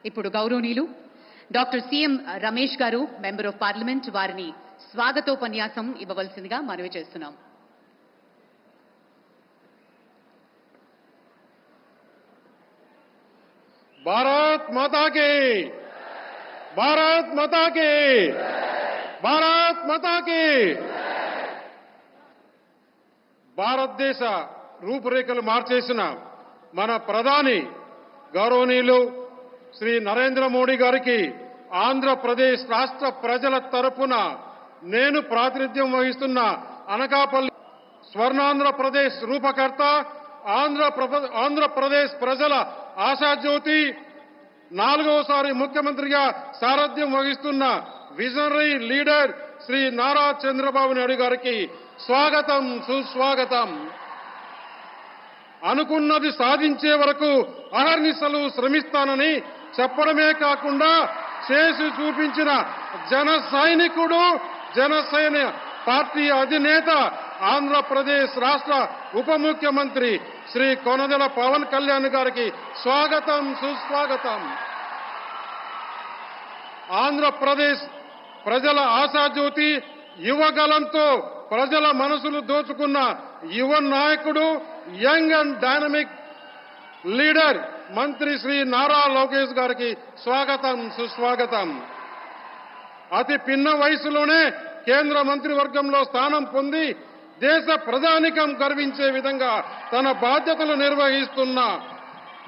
ఇప్పుడు గౌరవనీయులు doctor CM Ramesh గారు మెంబర్ ఆఫ్ పార్లమెంట్ వారిని స్వాగతోపన్యాసం ఇవ్వవలసిందిగా మనవి చేస్తున్నాం. భారత్ మాతా కీ, భారత్ మాతా కీ, భారత్ మాతా కీ. భారతదేశ రూపురేఖలు మార్చేసిన మన ప్రధాని గౌరవనీయులు శ్రీ నరేంద్ర మోడీ గారికి ఆంధ్రప్రదేశ్ రాష్ట్ర ప్రజల తరపున నేను ప్రాతినిధ్యం వహిస్తున్న అనకాపల్లి స్వర్ణాంధ్రప్రదేశ్ రూపకర్త ఆంధ్రప్రదేశ్ ప్రజల ఆశాజ్యోతి, 4వసారి ముఖ్యమంత్రిగా సారథ్యం వహిస్తున్న విజనరీ లీడర్ శ్రీ నారా చంద్రబాబు నాయుడు గారికి స్వాగతం, సుస్వాగతం. అనుకున్నది సాధించే వరకు అహర్నిశలు శ్రమిస్తానని చెప్పడమే కాకుండా చేసి చూపించిన జన సైనికుడు, జనసేన పార్టీ అధినేత, ఆంధ్రప్రదేశ్ రాష్ట్ర ఉప ముఖ్యమంత్రి శ్రీ కొనదెల పవన్ కళ్యాణ్ గారికి స్వాగతం, సుస్వాగతం. ఆంధ్రప్రదేశ్ ప్రజల ఆశాజ్యోతి, యువగలంతో ప్రజల మనసులు దోచుకున్న యువ నాయకుడు, యంగ్ అండ్ డైనమిక్ లీడర్ మంత్రి శ్రీ నారా లోకేష్ గారికి స్వాగతం, సుస్వాగతం. అతి పిన్న వయసులోనే కేంద్ర మంత్రివర్గంలో స్థానం పొంది దేశ ప్రజానికం గర్వించే విధంగా తన బాధ్యతలు నిర్వహిస్తున్న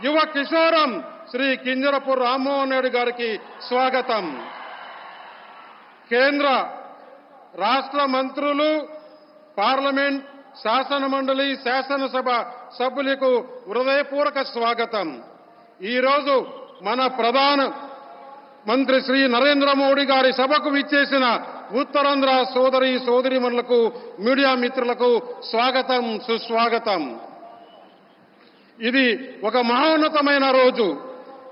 యువ కిషోరం శ్రీ కింజరపు రామ్మోహన్ నాయుడు గారికి స్వాగతం. కేంద్ర రాష్ట్ర మంత్రులు, పార్లమెంట్, శాసన మండలి, శాసనసభ సభ్యులకు హృదయపూర్వక స్వాగతం. ఈరోజు మన ప్రధాన మంత్రి శ్రీ నరేంద్ర మోడీ గారి సభకు విచ్చేసిన ఉత్తరాంధ్ర సోదరీమణులకు, మీడియా మిత్రులకు స్వాగతం, సుస్వాగతం. ఇది ఒక మహోన్నతమైన రోజు.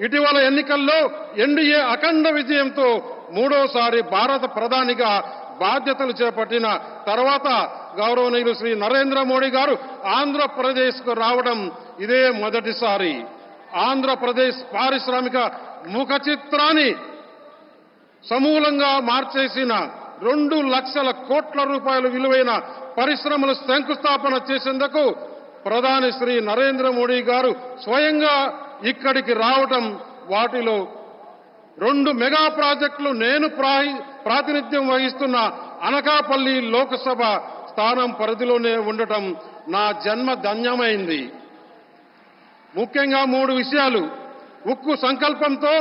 ఇటీవల ఎన్నికల్లో ఎన్డీఏ అఖండ విజయంతో 3వసారి భారత ప్రధానిగా బాధ్యతలు చేపట్టిన తర్వాత గౌరవనీయులు శ్రీ నరేంద్ర మోడీ గారు ఆంధ్రప్రదేశ్కు రావడం ఇదే మొదటిసారి. ఆంధ్రప్రదేశ్ పారిశ్రామిక ముఖ చిత్రాన్ని సమూలంగా మార్చేసిన 2 లక్షల కోట్ల రూపాయల విలువైన పరిశ్రమలు శంకుస్థాపన చేసేందుకు ప్రధాని శ్రీ నరేంద్ర మోడీ గారు స్వయంగా ఇక్కడికి రావటం, వాటిలో 2 మెగా ప్రాజెక్టులు నేను ప్రాతినిధ్యం వహిస్తున్న అనకాపల్లి లోక్సభ స్థానం పరిధిలోనే ఉండటం నా జన్మ ధన్యమైంది. ముఖ్యంగా 3 విషయాలు. ఉక్కు సంకల్పంతో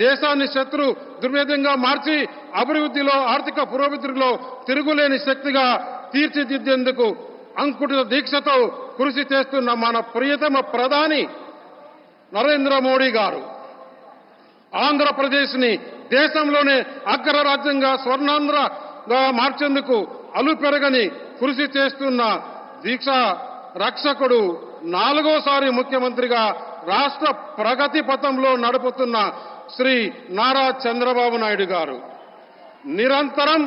దేశాన్ని శత్రు దుర్వేదంగా మార్చి అభివృద్ధిలో, ఆర్థిక పురోభివృద్ధిలో తిరుగులేని శక్తిగా తీర్చిదిద్దేందుకు అంకుటిత దీక్షతో కృషి చేస్తున్న మన ప్రియతమ ప్రధాని నరేంద్ర మోడీ గారు ఆంధ్రప్రదేశ్ని దేశంలోనే అగ్రరాజ్యంగా, స్వర్ణాంధ్రగా మార్చేందుకు అలుపెరగని కృషి చేస్తున్న దీక్ష రక్షకుడు, 4వసారి ముఖ్యమంత్రిగా రాష్ట్ర ప్రగతి పథంలో నడుపుతున్న శ్రీ నారా చంద్రబాబు నాయుడు గారు నిరంతరం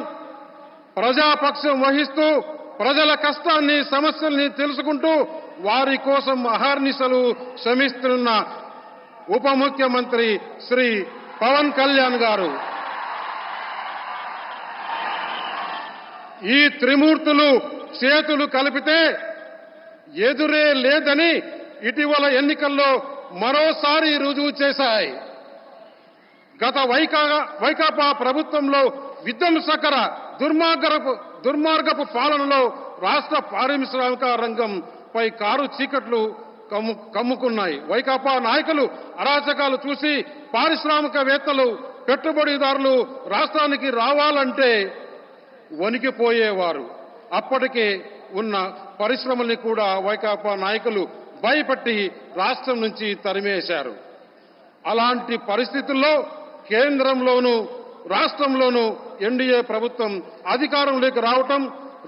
ప్రజాపక్షం వహిస్తూ ప్రజల కష్టాన్ని, సమస్యల్ని తెలుసుకుంటూ వారి కోసం అహర్నిశలు శ్రమిస్తున్న ఉప ముఖ్యమంత్రి శ్రీ పవన్ కళ్యాణ్ గారు. ఈ త్రిమూర్తులు చేతులు కలిపితే ఎదురే లేదని ఇటీవల ఎన్నికల్లో మరోసారి రుజువు చేశాయి. గత వైకాపా ప్రభుత్వంలో విధ్వంసకర దుర్మార్గపు పాలనలో రాష్ట్ర పారిశ్రామిక రంగంపై కారు చీకట్లు కమ్ముకున్నాయి. వైకాపా నాయకులు అరాచకాలు చూసి పారిశ్రామికవేత్తలు, పెట్టుబడిదారులు రాష్ట్రానికి రావాలంటే వణికిపోయేవారు. అప్పటికే ఉన్న పరిశ్రమల్ని కూడా వైకాపా నాయకులు భయపెట్టి రాష్ట్రం నుంచి తరిమేశారు. అలాంటి పరిస్థితుల్లో కేంద్రంలోనూ రాష్ట్రంలోనూ ఎన్డీఏ ప్రభుత్వం అధికారంలోకి రావటం,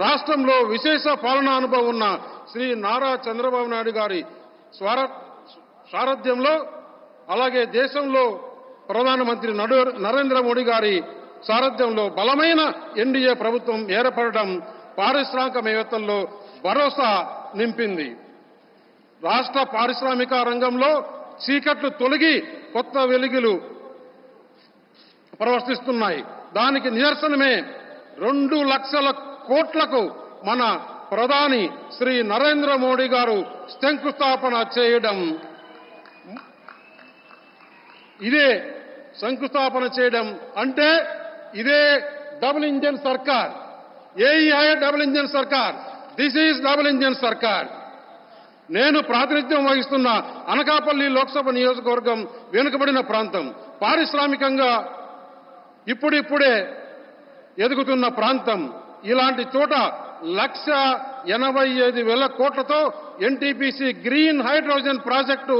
రాష్ట్రంలో విశేష పాలనా అనుభవం ఉన్న శ్రీ నారా చంద్రబాబు నాయుడు గారి సారథ్యంలో, అలాగే దేశంలో ప్రధానమంత్రి నరేంద్ర మోడీ గారి సారథ్యంలో బలమైన ఎన్డీఏ ప్రభుత్వం ఏర్పడటం పారిశ్రామికవేత్తల్లో భరోసా నింపింది. రాష్ట్ర పారిశ్రామిక రంగంలో చీకట్లు తొలగి కొత్త వెలుగులు ప్రవర్తిస్తున్నాయి. దానికి నిదర్శనమే 2 లక్షల కోట్లకు మన ప్రధాని శ్రీ నరేంద్ర మోడీ గారు శంకుస్థాపన చేయడం. ఇదే శంకుస్థాపన చేయడం అంటే ఇదే డబుల్ ఇంజన్ సర్కార్. यही है डबल इंजन सरकार. दिस ఈజ్ డబుల్ ఇంజన్ సర్కార్. నేను ప్రాతినిధ్యం వహిస్తున్న అనకాపల్లి లోక్సభ నియోజకవర్గం వెనుకబడిన ప్రాంతం, పారిశ్రామికంగా ఇప్పుడిప్పుడే ఎదుగుతున్న ప్రాంతం. ఇలాంటి చోట 1,85,000 కోట్లతో ఎన్టీపీసీ గ్రీన్ హైడ్రోజన్ ప్రాజెక్టు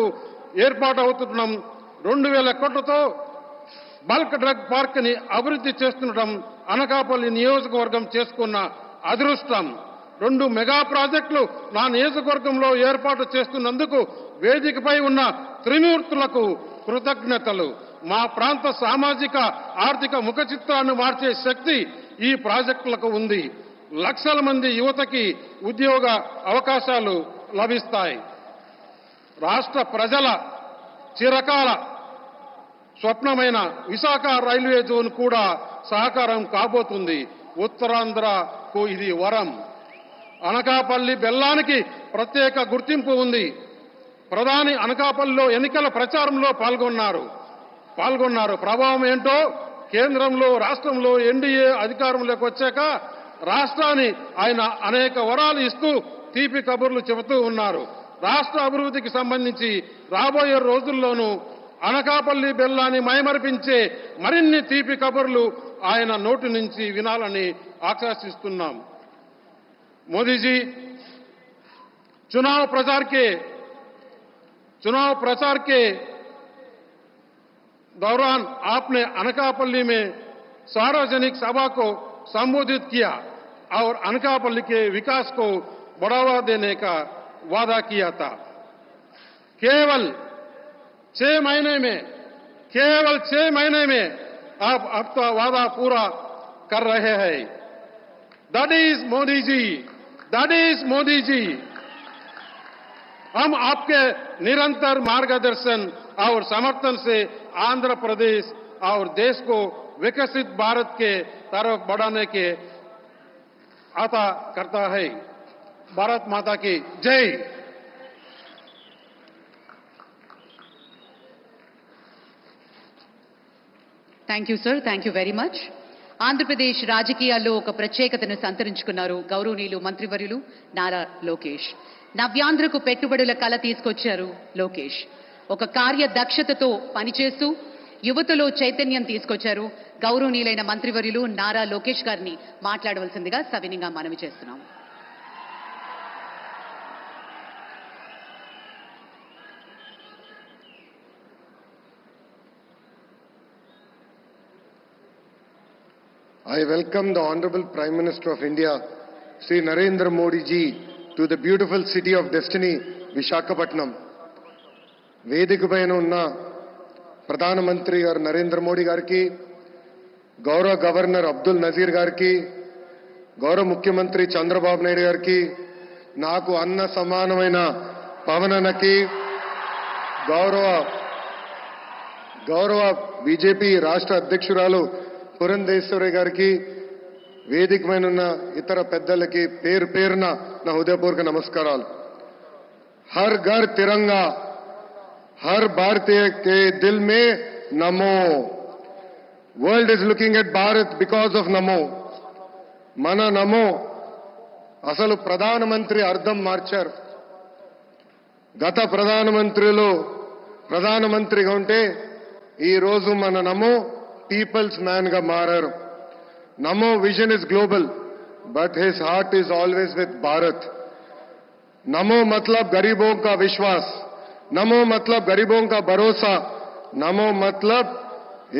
ఏర్పాటు అవుతుండడం, 2,000 కోట్లతో బల్క్ డ్రగ్ పార్క్ ని అభివృద్ధి చేస్తుండటం అనకాపల్లి నియోజకవర్గం చేసుకున్న అదృష్టం. 2 మెగా ప్రాజెక్టులు నా నియోజకవర్గంలో ఏర్పాటు చేస్తున్నందుకు వేదికపై ఉన్న త్రిమూర్తులకు కృతజ్ఞతలు. మా ప్రాంత సామాజిక ఆర్థిక ముఖ చిత్రాన్ని మార్చే శక్తి ఈ ప్రాజెక్టులకు ఉంది. లక్షల మంది యువతకి ఉద్యోగ అవకాశాలు లభిస్తాయి. రాష్ట్ర ప్రజల చిరకాల స్వప్నమైన విశాఖ రైల్వే జోన్ కూడా సహకారం కాబోతుంది. ఉత్తరాంధ్రకు ఇది వరం. అనకాపల్లి బెల్లానికి ప్రత్యేక గుర్తింపు ఉంది. ప్రధాని అనకాపల్లిలో ఎన్నికల ప్రచారంలో పాల్గొన్నారు. ప్రభావం ఏంటో కేంద్రంలో రాష్ట్రంలో ఎన్డీఏ అధికారంలోకి వచ్చాక రాష్ట్రాన్ని ఆయన అనేక వరాలు ఇస్తూ తీపి కబుర్లు చెబుతూ ఉన్నారు. రాష్ట్ర అభివృద్ధికి సంబంధించి రాబోయే రోజుల్లోనూ అనకాపల్లి బెల్లాన్ని మైమరిపించే మరిన్ని తీపి కబుర్లు ఆయన నోటి నుంచి వినాలని ఆకాంక్షిస్తున్నాం. मोदी जी, चुनाव प्रचार के दौरान आपने अनकापल्ली में सार्वजनिक सभा को संबोधित किया और अनकापल्ली के विकास को बढ़ावा देने का वादा किया था. केवल 6 महीने में आप अब तो वादा पूरा कर रहे हैं. That is Modi जी. हम आपके निरंतर मार्गदर्शन और समर्थन से आंध्र प्रदेश और देश को विकसित भारत के तरफ बढ़ाने के आता करता है. भारत माता की जय. Thank you sir, thank you very much. Andhra Pradesh రాజకీయాల్లో ఒక ప్రత్యేకతను సంతరించుకున్నారు గౌరవనీయులు మంత్రివర్యులు నారా లోకేష్. నవ్యాంధ్రకు పెట్టుబడుల కళ తీసుకొచ్చారు లోకేష్. ఒక కార్యదక్షతతో పనిచేస్తూ యువతలో చైతన్యం తీసుకొచ్చారు. గౌరవనీయులైన మంత్రివర్యులు నారా లోకేష్ గారిని మాట్లాడవలసిందిగా సవినీయంగా మనవి చేస్తున్నాం. I welcome the Honorable Prime Minister of India, Sri Narendra Modi ji, to the beautiful city of destiny, Visakhapatnam. వేదిక పైన ఉన్న ప్రధానమంత్రి గారు నరేంద్ర మోడీ గారికి, గౌరవ గవర్నర్ అబ్దుల్ నజీర్ గారికి, గౌరవ ముఖ్యమంత్రి చంద్రబాబు నాయుడు గారికి, నాకు అన్న సమానమైన పవన్ అన్నకి, గౌరవ బీజేపీ రాష్ట్ర అధ్యక్షురాలు పురంధేశ్వరి గారికి, వేదిక పైన ఉన్న ఇతర పెద్దలకి పేరు పేరున నా హృదయపూర్వక నమస్కారాలు. హర్ ఘర్ తిరంగా, हर भारतीय के दिल में नमो. World is looking at Bharat because of नमो. మన నమో అసలు ప్రధానమంత్రి అర్థం మార్చారు. గత ప్రధానమంత్రిగా ఉంటే ఈ రోజు మన నమో పీపుల్స్ మ్యాన్ గా మారారు. నమో vision is global but his heart is always with Bharat. नमो मतलब गरीबों का विश्वास, नमो मतलब गरीबों का भरोसा, नमो मतलब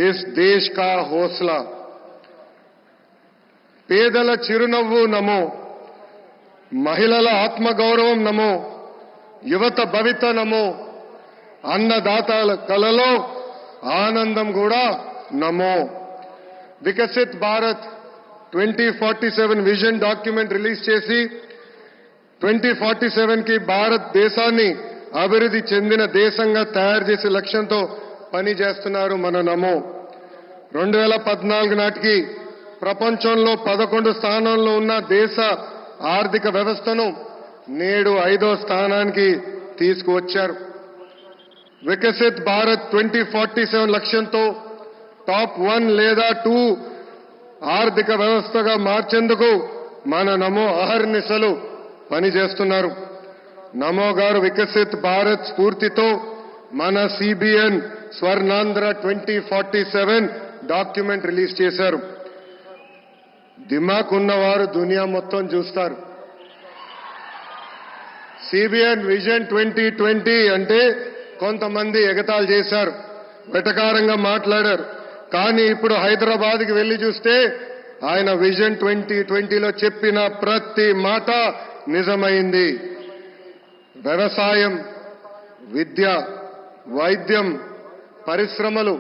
इस देश का हौसला. పేదల చిరునవ్వు నమో, మహిళల ఆత్మగౌరవం నమో, యువత భవిత నమో, అన్నదాతల కలలో ఆనందం కూడా నమో. Viksit Bharat 2047 vision document release చేసి 2047 కి భారతదేశాన్ని అభివృద్ధి చెందిన దేశంగా తయారు చేసే లక్ష్యంతో పనిచేస్తున్నారు మన నమో. 2014 నాటికి ప్రపంచంలో 11 స్థానంలో ఉన్న దేశ ఆర్థిక వ్యవస్థను నేడు 5వ స్థానానికి తీసుకువచ్చారు. వికసిత్ భారత్ 2047 లక్ష్యంతో టాప్ 1 లేదా 2 ఆర్థిక వ్యవస్థగా మార్చేందుకు మన నమో అహర్నిశలు పనిచేస్తున్నారు. నమో గారు వికసిత్ భారత్ స్ఫూర్తితో మన సిబిఎన్ స్వర్ణాంధ్ర 2047 డాక్యుమెంట్ రిలీజ్ చేశారు. దిమాక్ ఉన్నవారు దునియా మొత్తం చూస్తారు. సిబిఎన్ విజన్ 2020 అంటే కొంతమంది ఎగతాళి చేశారు, వెటకారంగా మాట్లాడారు. కానీ ఇప్పుడు హైదరాబాద్కి వెళ్లి చూస్తే ఆయన విజన్ 2020లో చెప్పిన ప్రతి మాట నిజమైంది. వ్యవసాయం, విద్య, వైద్యం, పరిశ్రమలు,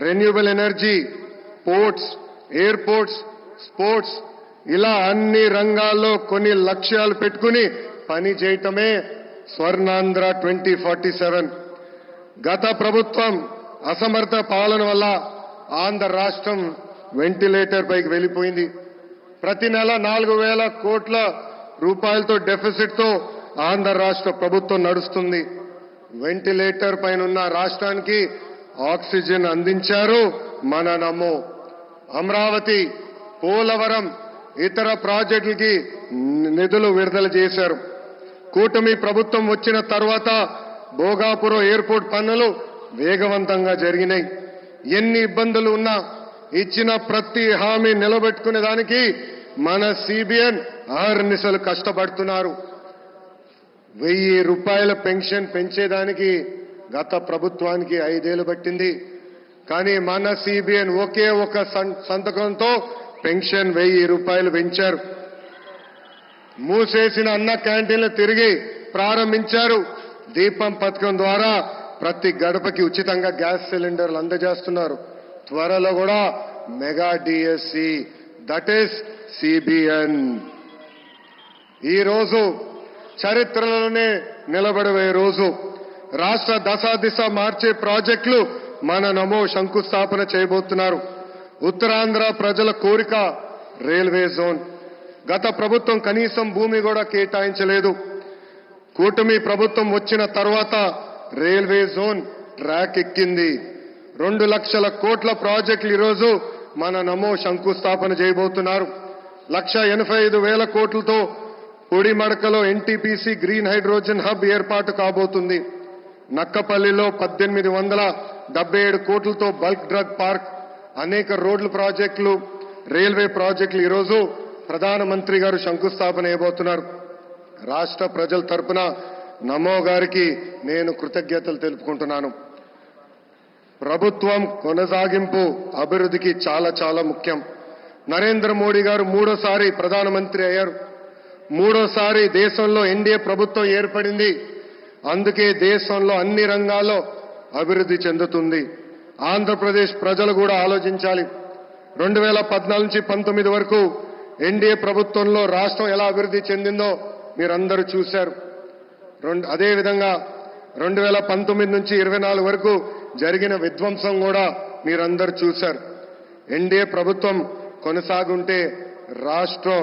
renewable energy, ports, airports, sports ఇలా అన్ని రంగాల్లో కొన్ని లక్ష్యాలు పెట్టుకుని పని చేయటమే స్వర్ణాంధ్ర 2047. గత ప్రభుత్వం అసమర్థ పాలన వల్ల ఆంధ్ర రాష్ట్రం వెంటిలేటర్ పైకి వెళ్లిపోయింది. ప్రతి నెల 4,000 కోట్ల రూపాయలతో డెఫిసిట్ తో ఆంధ్ర రాష్ట్ర ప్రభుత్వం నడుస్తుంది. వెంటిలేటర్ పైన ఉన్న రాష్ట్రానికి ఆక్సిజన్ అందించారు మన నమో. అమరావతి, పోలవరం, ఇతర ప్రాజెక్టులకి నిధులు విడుదల చేశారు. కూటమి ప్రభుత్వం వచ్చిన తర్వాత భోగాపురం ఎయిర్పోర్ట్ పనులు వేగవంతంగా జరిగినాయి. ఎన్ని ఇబ్బందులు ఉన్నా ఇచ్చిన ప్రతి హామీ నిలబెట్టుకునే దానికి మన సిబిఎన్ అహర్నిశలు కష్టపడుతున్నారు. 1,000 రూపాయల పెన్షన్ పెంచేదానికి గత ప్రభుత్వానికి 5 ఏళ్లు పట్టింది. కానీ మన సిబిఎన్ ఒకే ఒక సంతకంతో పెన్షన్ 1,000 రూపాయలు పెంచారు. మూసేసిన అన్న క్యాంటీన్లు తిరిగి ప్రారంభించారు. దీపం పథకం ద్వారా ప్రతి గడపకి ఉచితంగా గ్యాస్ సిలిండర్లు అందజేస్తున్నారు. త్వరలో కూడా mega DSC, that is CBN. ఈ రోజు చరిత్రలోనే నిలబడే రోజు. రాష్ట్ర దశాదిశ మార్చే ప్రాజెక్టులు మన నమో శంకుస్థాపన చేయబోతున్నారు. ఉత్తరాంధ్ర ప్రజల కోరిక రైల్వే జోన్. గత ప్రభుత్వం కనీసం భూమి కూడా కేటాయించలేదు. కూటమి ప్రభుత్వం వచ్చిన తర్వాత రైల్వే జోన్ ట్రాక్ ఎక్కింది. 2 లక్షల కోట్ల ప్రాజెక్టులు ఈరోజు మన నమో శంకుస్థాపన చేయబోతున్నారు. 1,85,000 కోట్లతో పొడిమడకలో ఎన్టీపీసీ గ్రీన్ హైడ్రోజన్ హబ్ ఏర్పాటు కాబోతుంది. నక్కపల్లిలో 1,877 కోట్లతో బల్క్ డ్రగ్ పార్క్, అనేక రోడ్ల ప్రాజెక్టులు, రైల్వే ప్రాజెక్టులు ఈరోజు ప్రధానమంత్రి గారు శంకుస్థాపన చేయబోతున్నారు. రాష్ట్ర ప్రజల తరపున నమో గారికి నేను కృతజ్ఞతలు తెలుపుకుంటున్నాను. ప్రభుత్వం కొనసాగింపు అభివృద్ధికి చాలా చాలా ముఖ్యం. నరేంద్ర మోడీ గారు 3వ ప్రధానమంత్రి అయ్యారు. 3వ దేశంలో ఎన్డీఏ ప్రభుత్వం ఏర్పడింది. అందుకే దేశంలో అన్ని రంగాల్లో అభివృద్ధి చెందుతుంది. ఆంధ్రప్రదేశ్ ప్రజలు కూడా ఆలోచించాలి. 2014 నుంచి 19 వరకు ఎన్డీఏ ప్రభుత్వంలో రాష్ట్రం ఎలా అభివృద్ధి చెందిందో మీరందరూ చూశారు. అదేవిధంగా 2019 నుంచి 24 వరకు జరిగిన విధ్వంసం కూడా మీరందరూ చూశారు. ఎన్డీఏ ప్రభుత్వం కొనసాగుంటే రాష్ట్రం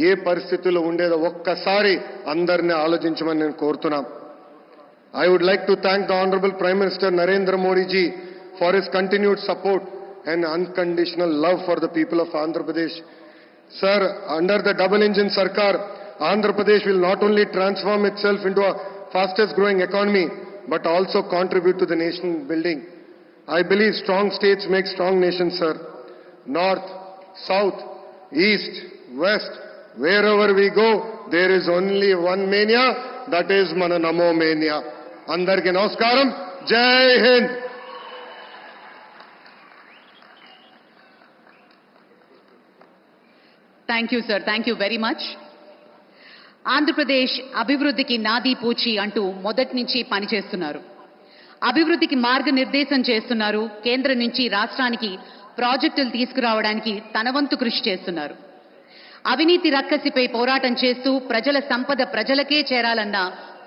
ఏ పరిస్థితుల్లో ఉండేదో ఒక్కసారి అందరినీ ఆలోచించమని నేను కోరుతున్నాను. I would like to thank the Honorable Prime Minister Narendra Modi ji for his continued support and unconditional love for the people of Andhra Pradesh. Sir, under the double engine Sarkar, Andhra Pradesh will not only transform itself into a fastest growing economy but also contribute to the nation building. I believe strong states make strong nations, sir. North, south, east, west, wherever we go, there is only one mania, that is mana Namo mania. Andarki namaskaram, Jai Hind. Thank you sir, thank you very much. Andhra Pradesh అభివృద్ధికి నాదీ పూచి అంటూ మొదటి నుంచి పనిచేస్తున్నారు. అభివృద్ధికి మార్గనిర్దేశం చేస్తున్నారు. కేంద్రం నుంచి రాష్ట్రానికి ప్రాజెక్టులు తీసుకురావడానికి తన వంతు కృషి చేస్తున్నారు. అవినీతి రక్కసిపై పోరాటం చేస్తూ ప్రజల సంపద ప్రజలకే చేరాలన్న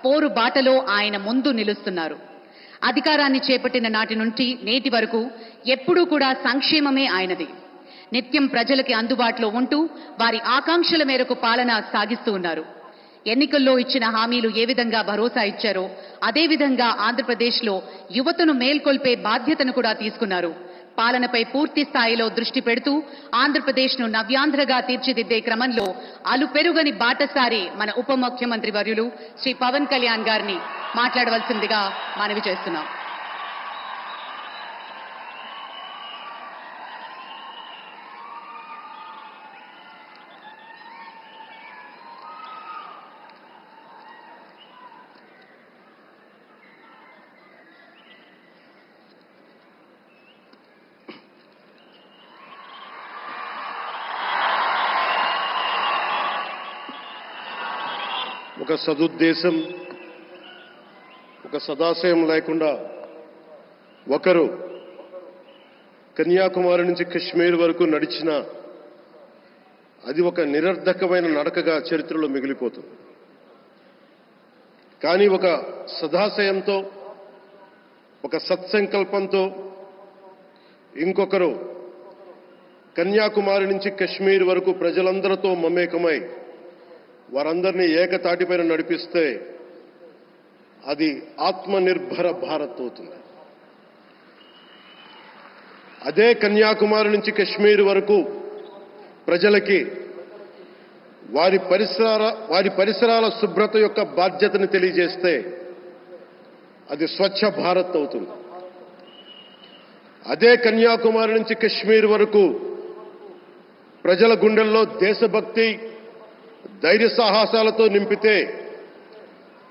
పోరు బాటలో ఆయన ముందు నిలుస్తున్నారు. అధికారాన్ని చేపట్టిన నాటి నుండి నేటి వరకు ఎప్పుడూ కూడా సంక్షేమమే ఆయనది. నిత్యం ప్రజలకి అందుబాటులో ఉంటూ వారి ఆకాంక్షల మేరకు పాలన సాగిస్తూ ఉన్నారు. ఎన్నికల్లో ఇచ్చిన హామీలు ఏ విధంగా భరోసా ఇచ్చారో అదే విధంగా ఆంధ్రప్రదేశ్లో యువతను మేల్కొల్పే బాధ్యతను కూడా తీసుకున్నారు. పాలనపై పూర్తి స్థాయిలో దృష్టి పెడుతూ ఆంధ్రప్రదేశ్ను నవ్యాంధ్రగా తీర్చిదిద్దే క్రమంలో అలుపెరుగని బాటసారి మన ఉప ముఖ్యమంత్రి వర్యులు శ్రీ పవన్ కళ్యాణ్ గారిని మాట్లాడవలసిందిగా మనవి చేస్తున్నాం. ఒక సదుద్దేశం, ఒక సదాశయం లేకుండా ఒకరు కన్యాకుమారి నుంచి కశ్మీర్ వరకు నడిచిన అది ఒక నిరర్ధకమైన నడకగా చరిత్రలో మిగిలిపోతుంది. కానీ ఒక సదాశయంతో, ఒక సత్సంకల్పంతో ఇంకొకరు కన్యాకుమారి నుంచి కశ్మీర్ వరకు ప్రజలందరితో మమేకమై వారందరినీ ఏకతాటిపైన నడిపిస్తే అది ఆత్మనిర్భర భారత్ అవుతుంది. అదే కన్యాకుమారి నుంచి కశ్మీర్ వరకు ప్రజలకి వారి పరిసరాల శుభ్రత యొక్క బాధ్యతను తెలియజేస్తే అది స్వచ్ఛ భారత్ అవుతుంది. అదే కన్యాకుమారి నుంచి కశ్మీర్ వరకు ప్రజల గుండెల్లో దేశభక్తి, ధైర్య సాహసాలతో నింపితే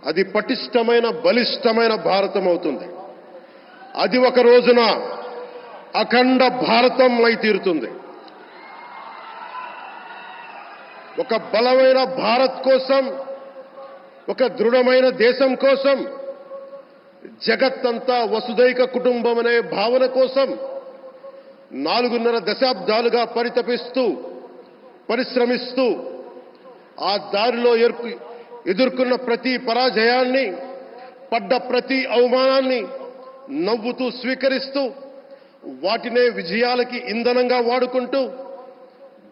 అది పటిష్టమైన, బలిష్టమైన భారతం అవుతుంది. అది ఒక రోజున అఖండ భారతం అయి తీరుతుంది. ఒక బలమైన భారత్ కోసం, ఒక దృఢమైన దేశం కోసం, జగత్తంతా వసుదైక కుటుంబం అనే భావన కోసం 4.5 దశాబ్దాలుగా పరితపిస్తూ, పరిశ్రమిస్తూ ఆ దారిలో ఎదుర్కొన్న ప్రతి పరాజయాన్ని, పడ్డ ప్రతి అవమానాన్ని నవ్వుతూ స్వీకరిస్తూ, వాటినే విజయాలకి ఇంధనంగా వాడుకుంటూ,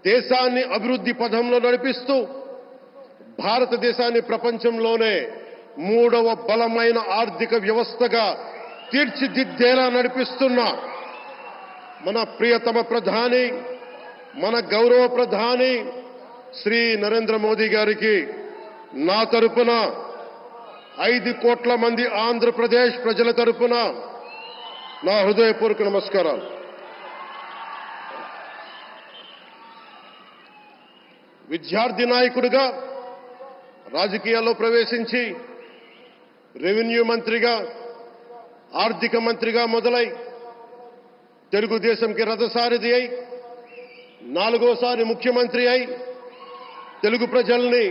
దేశాన్ని అభివృద్ధి పథంలో నడిపిస్తూ, భారతదేశాన్ని ప్రపంచంలోనే 3వ బలమైన ఆర్థిక వ్యవస్థగా తీర్చిదిద్దేలా నడిపిస్తున్న మన ప్రియతమ ప్రధాని, మన గౌరవ ప్రధాని శ్రీ నరేంద్ర మోదీ గారికి నా తరపున 5 కోట్ల మంది ఆంధ్రప్రదేశ్ ప్రజల తరపున నా హృదయపూర్వక నమస్కారాలు. విద్యార్థి నాయకుడిగా రాజకీయాల్లో ప్రవేశించి రెవెన్యూ మంత్రిగా, ఆర్థిక మంత్రిగా మొదలై తెలుగుదేశంకి రథసారథి అయి 4వసారి ముఖ్యమంత్రి అయి తెలుగు ప్రజల్ని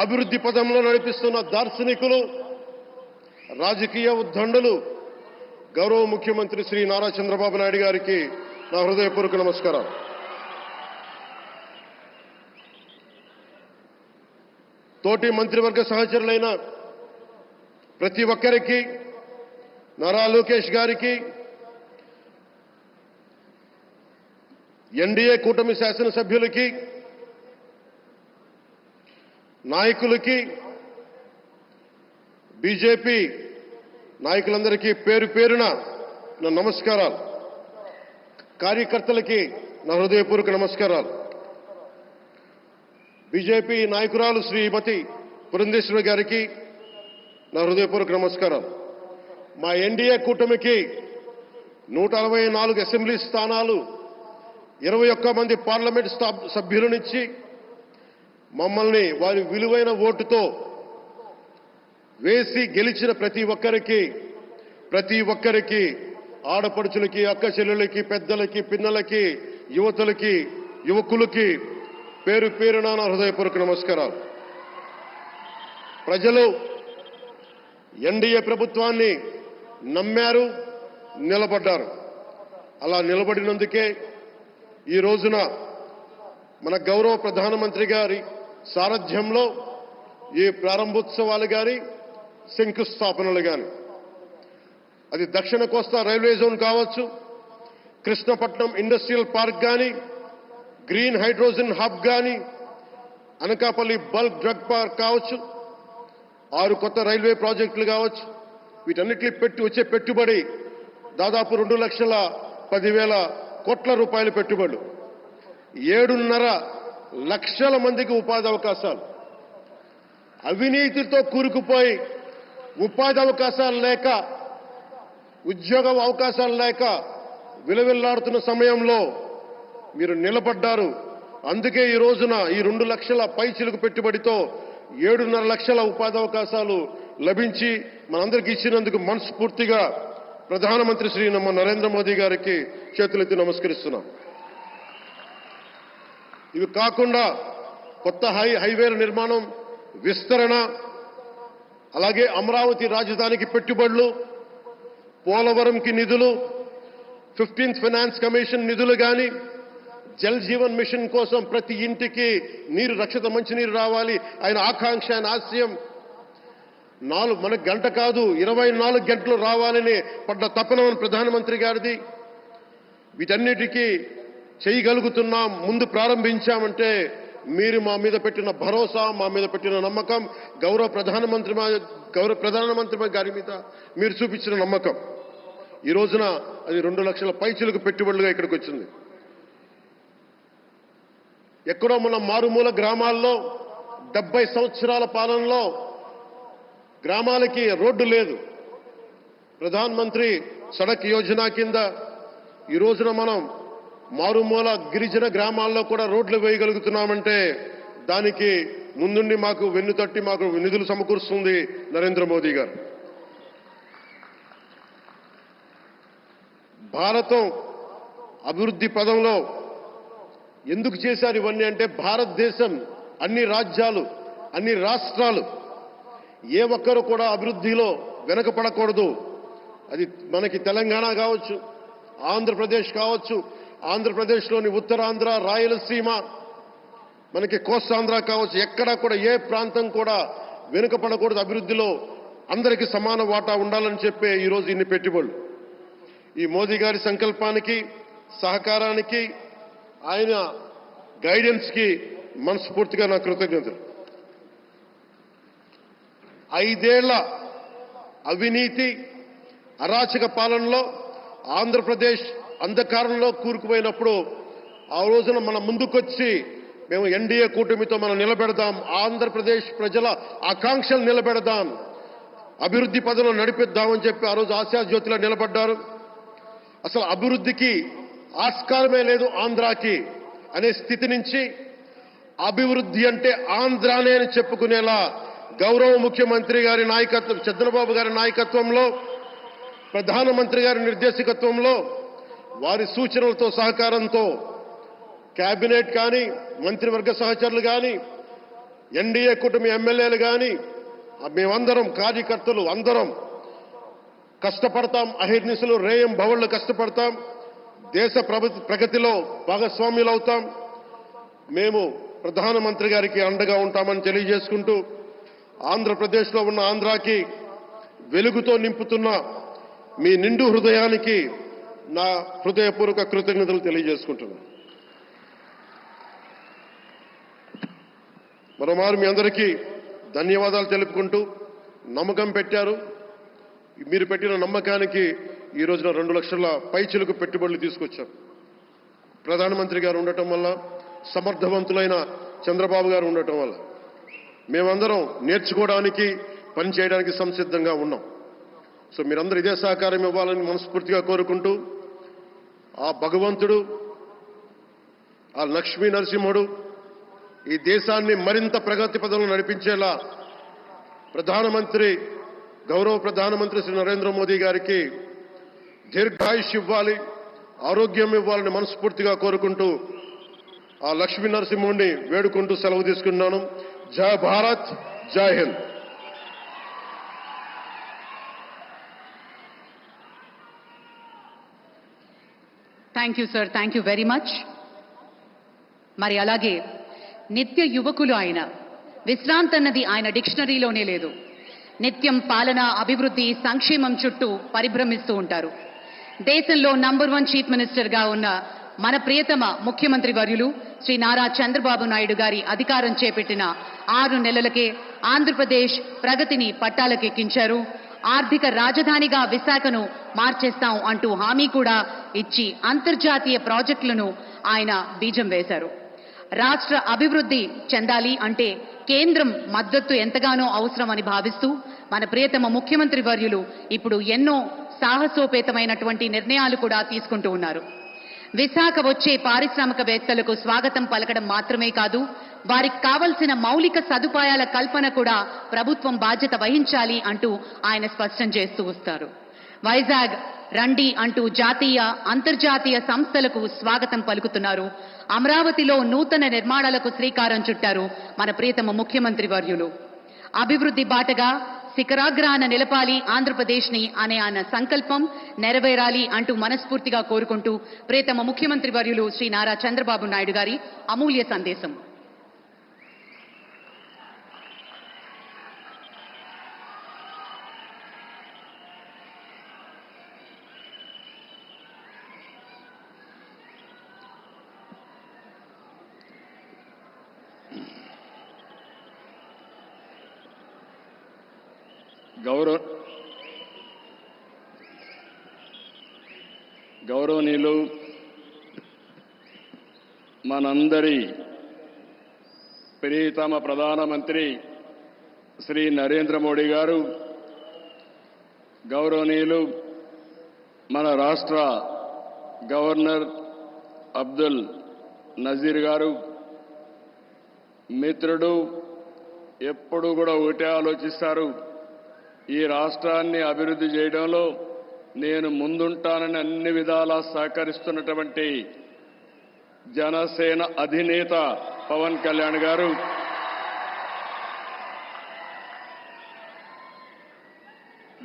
అభివృద్ధి పదంలో నడిపిస్తున్న దార్శనికులు, రాజకీయ ఉద్దండులు గౌరవ ముఖ్యమంత్రి శ్రీ నారా చంద్రబాబు నాయుడు గారికి నా హృదయపూర్వక నమస్కారం. తోటి మంత్రివర్గ సహచరులైన ప్రతి ఒక్కరికి, నారా లోకేష్ గారికి, ఎన్డీఏ కూటమి శాసనసభ్యులకి, నాయకులకి, బీజేపీ నాయకులందరికీ పేరు పేరున నా నమస్కారాలు. కార్యకర్తలకి నా హృదయపూర్వక నమస్కారాలు. బీజేపీ నాయకురాలు శ్రీమతి పురంధేశ్వరి గారికి నా హృదయపూర్వక నమస్కారాలు. మా ఎన్డీఏ కూటమికి 164 అసెంబ్లీ స్థానాలు, 21 మంది పార్లమెంట్ సభ్యులనిచ్చి మమ్మల్ని వారి విలువైన ఓటుతో వేసి గెలిచిన ప్రతి ఒక్కరికి ఆడపడుచులకి, అక్క చెల్లెలకి, పెద్దలకి, పిన్నలకి, యువతులకి, యువకులకి పేరు పేరున నా హృదయపూర్వక నమస్కారాలు. ప్రజలు ఎన్డీఏ ప్రభుత్వాన్ని నమ్మారు, నిలబడ్డారు. అలా నిలబడినందుకే ఈ రోజున మన గౌరవ ప్రధానమంత్రి గారి సారథ్యంలో ఈ ప్రారంభోత్సవాలు గాని, శంకుస్థాపనలు గాని అది దక్షిణ కోస్తా రైల్వే జోన్ కావచ్చు, కృష్ణపట్నం ఇండస్ట్రియల్ పార్క్ కానీ, గ్రీన్ హైడ్రోజన్ హబ్ కానీ, అనకాపల్లి బల్క్ డ్రగ్ పార్క్ కావచ్చు, 6 కొత్త రైల్వే ప్రాజెక్టులు కావచ్చు. వీటన్నిటిని వచ్చే పెట్టుబడి దాదాపు 2,10,000 కోట్ల రూపాయల పెట్టుబడులు, 7.5 లక్షల మందికి ఉపాధి అవకాశాలు. అవినీతితో కూరుకుపోయి ఉపాధి అవకాశాలు లేక, ఉద్యోగ అవకాశాలు లేక విలవిల్లాడుతున్న సమయంలో మీరు నిలబడ్డారు. అందుకే ఈ రోజున ఈ 2 లక్షల పైచిలుకు పెట్టుబడితో 7.5 లక్షల ఉపాధి అవకాశాలు లభించి మనందరికీ ఇచ్చినందుకు మనస్ఫూర్తిగా ప్రధానమంత్రి శ్రీ నరేంద్ర మోదీ గారికి చేతులెత్తి నమస్కరిస్తున్నాం. ఇవి కాకుండా కొత్త హైవేల నిర్మాణం, విస్తరణ, అలాగే అమరావతి రాజధానికి పెట్టుబడులు, పోలవరంకి నిధులు, 15th ఫైనాన్స్ కమిషన్ నిధులు కానీ, జల్ జీవన్ మిషన్ కోసం ప్రతి ఇంటికి నీరు, రక్షిత మంచినీరు రావాలి ఆయన ఆకాంక్ష, ఆయన ఆశయం. మనకు గంట కాదు 24 గంటలు రావాలని పడ్డ తపన ప్రధానమంత్రి గారిది. వీటన్నిటికీ చేయగలుగుతున్నాం, ముందు ప్రారంభించామంటే మీరు మా మీద పెట్టిన భరోసా, మా మీద పెట్టిన నమ్మకం, గౌరవ ప్రధానమంత్రి గారి మీద మీరు చూపించిన నమ్మకం. ఈ రోజున అది 2 లక్షల పైచిలకు పెట్టుబడులుగా ఇక్కడికి వచ్చింది. ఎక్కడో మన మారుమూల గ్రామాల్లో 70 సంవత్సరాల పాలనలో గ్రామాలకి రోడ్డు లేదు. ప్రధానమంత్రి సడక్ యోజన కింద ఈ రోజున మనం మారుమూల గిరిజన గ్రామాల్లో కూడా రోడ్లు వేయగలుగుతున్నామంటే దానికి ముందుండి మాకు వెన్నుతట్టి మాకు నిధులు సమకూరుస్తుంది నరేంద్ర మోదీ గారు. భారతం అభివృద్ధి పదంలో ఎందుకు చేశారు ఇవన్నీ అంటే, భారతదేశం అన్ని రాజ్యాలు, అన్ని రాష్ట్రాలు ఏ ఒక్కరు కూడా అభివృద్ధిలో వెనకపడకూడదు. అది మనకి తెలంగాణ కావచ్చు, ఆంధ్రప్రదేశ్ కావచ్చు, ఆంధ్రప్రదేశ్లోని ఉత్తరాంధ్ర, రాయలసీమ, మనకి కోస్తాంధ్ర కావచ్చు, ఎక్కడా కూడా ఏ ప్రాంతం కూడా వెనుకపడకూడదు. అభివృద్ధిలో అందరికీ సమాన వాటా ఉండాలని చెప్పే ఈరోజు ఇన్ని పెట్టుబడులు. ఈ మోదీ గారి సంకల్పానికి, సహకారానికి, ఆయన గైడెన్స్కి మనస్ఫూర్తిగా నా కృతజ్ఞతలు. 5 ఏళ్ల అవినీతి, అరాచక పాలనలో ఆంధ్రప్రదేశ్ అంధకారంలో కూరుకుపోయినప్పుడు ఆ రోజున మన ముందుకొచ్చి మేము ఎన్డీఏ కూటమితో మనం నిలబెడదాం, ఆంధ్రప్రదేశ్ ప్రజల ఆకాంక్షలు నిలబెడదాం, అభివృద్ధి పదంలో నడిపిద్దామని చెప్పి ఆ రోజు ఆశాజ్యోతిలో నిలబడ్డారు. అసలు అభివృద్ధికి ఆస్కారమే లేదు ఆంధ్రాకి అనే స్థితి నుంచి అభివృద్ధి అంటే ఆంధ్రానే అని చెప్పుకునేలా గౌరవ ముఖ్యమంత్రి గారి నాయకత్వం, చంద్రబాబు గారి నాయకత్వంలో, ప్రధానమంత్రి గారి నిర్దేశకత్వంలో, వారి సూచనలతో, సహకారంతో కేబినెట్ కానీ, మంత్రివర్గ సహచరులు కానీ, ఎన్డీఏ కూటమి ఎమ్మెల్యేలు కానీ, మేమందరం కార్యకర్తలు అందరం కష్టపడతాం. అహిర్నిశలు రేయం భవళ్లు కష్టపడతాం. దేశ ప్రగతిలో భాగస్వామ్యులవుతాం. మేము ప్రధానమంత్రి గారికి అండగా ఉంటామని తెలియజేసుకుంటూ, ఆంధ్రప్రదేశ్లో ఉన్న ఆంధ్రాకి వెలుగుతో నింపుతున్న మీ నిండు హృదయానికి నా హృదయపూర్వక కృతజ్ఞతలు తెలియజేసుకుంటున్నాను. మరోమారు మీ అందరికీ ధన్యవాదాలు తెలుపుకుంటూ, నమ్మకం పెట్టారు. మీరు పెట్టిన నమ్మకానికి ఈ రోజున 2 లక్షల పైచిలకు పెట్టుబడులు తీసుకొచ్చాం. ప్రధానమంత్రి గారు ఉండటం వల్ల, సమర్థవంతులైన చంద్రబాబు గారు ఉండటం వల్ల మేమందరం నేర్చుకోవడానికి, పనిచేయడానికి సంసిద్ధంగా ఉన్నాం. సో మీరందరూ ఇదే సహకారం ఇవ్వాలని మనస్ఫూర్తిగా కోరుకుంటూ, ఆ భగవంతుడు, ఆ లక్ష్మీ నరసింహుడు ఈ దేశాన్ని మరింత ప్రగతి పదంలో నడిపించేలా గౌరవ ప్రధానమంత్రి శ్రీ నరేంద్ర మోదీ గారికి దీర్ఘాయుష్ ఇవ్వాలి, ఆరోగ్యం ఇవ్వాలని మనస్ఫూర్తిగా కోరుకుంటూ, ఆ లక్ష్మీ నరసింహుడిని వేడుకుంటూ సెలవు తీసుకున్నాను. జై భారత్, జై Hind. Thank you sir, thank you very much. మరి అలాగే నిత్య యువకులు ఆయన, విశ్రాంతి అన్నది ఆయన డిక్షనరీలోనే లేదు. నిత్యం పాలన, అభివృద్ధి, సంక్షేమం చుట్టూ పరిభ్రమిస్తూ ఉంటారు. దేశంలో నంబర్ 1 చీఫ్ మినిస్టర్ గా ఉన్న మన ప్రియతమ ముఖ్యమంత్రి వర్యులు శ్రీ నారా చంద్రబాబు నాయుడు గారి అధికారం చేపట్టిన 6 నెలలకే ఆంధ్రప్రదేశ్ ప్రగతిని పట్టాలకెక్కించారు. ఆర్థిక రాజధానిగా విశాఖను మార్చేస్తాం అంటూ హామీ కూడా ఇచ్చి అంతర్జాతీయ ప్రాజెక్టులను ఆయన బీజం వేశారు. రాష్ట్ర అభివృద్ధి చెందాలి అంటే కేంద్రం మద్దతు ఎంతగానో అవసరమని భావిస్తూ మన ప్రియతమ ముఖ్యమంత్రి వర్యులు ఇప్పుడు ఎన్నో సాహసోపేతమైనటువంటి నిర్ణయాలు కూడా తీసుకుంటూ ఉన్నారు. విశాఖ వచ్చే పారిశ్రామికవేత్తలకు స్వాగతం పలకడం మాత్రమే కాదు, వారికి కావలసిన మౌలిక సదుపాయాల కల్పన కూడా ప్రభుత్వం బాధ్యత వహించాలి అంటూ ఆయన స్పష్టం చేస్తూ వస్తారు. వైజాగ్ రండి అంటూ జాతీయ, అంతర్జాతీయ సంస్థలకు స్వాగతం పలుకుతున్నారు. అమరావతిలో నూతన నిర్మాణాలకు శ్రీకారం చుట్టారు మన ప్రియతమ ముఖ్యమంత్రి వర్యులు. అభివృద్ధి బాటగా శిఖరాగ్రాన నిలపాలి ఆంధ్రప్రదేశ్ ని అనే ఆయన సంకల్పం నెరవేరాలి అంటూ మనస్ఫూర్తిగా కోరుకుంటూ ప్రియతమ ముఖ్యమంత్రి వర్యులు శ్రీ నారా చంద్రబాబు నాయుడు గారి అమూల్య సందేశం. గౌరవనీయులు మనందరి ప్రియతమ ప్రధానమంత్రి శ్రీ నరేంద్ర మోడీ గారు, గౌరవనీయులు మన రాష్ట్ర గవర్నర్ అబ్దుల్ నజీర్ గారు, మిత్రుడు, ఎప్పుడు కూడా ఒకటే ఆలోచిస్తారు, ఈ రాష్ట్రాన్ని అభివృద్ధి చేయడంలో నేను ముందుంటానని అన్ని విధాలా సహకరిస్తున్నటువంటి జనసేన అధినేత పవన్ కళ్యాణ్ గారు,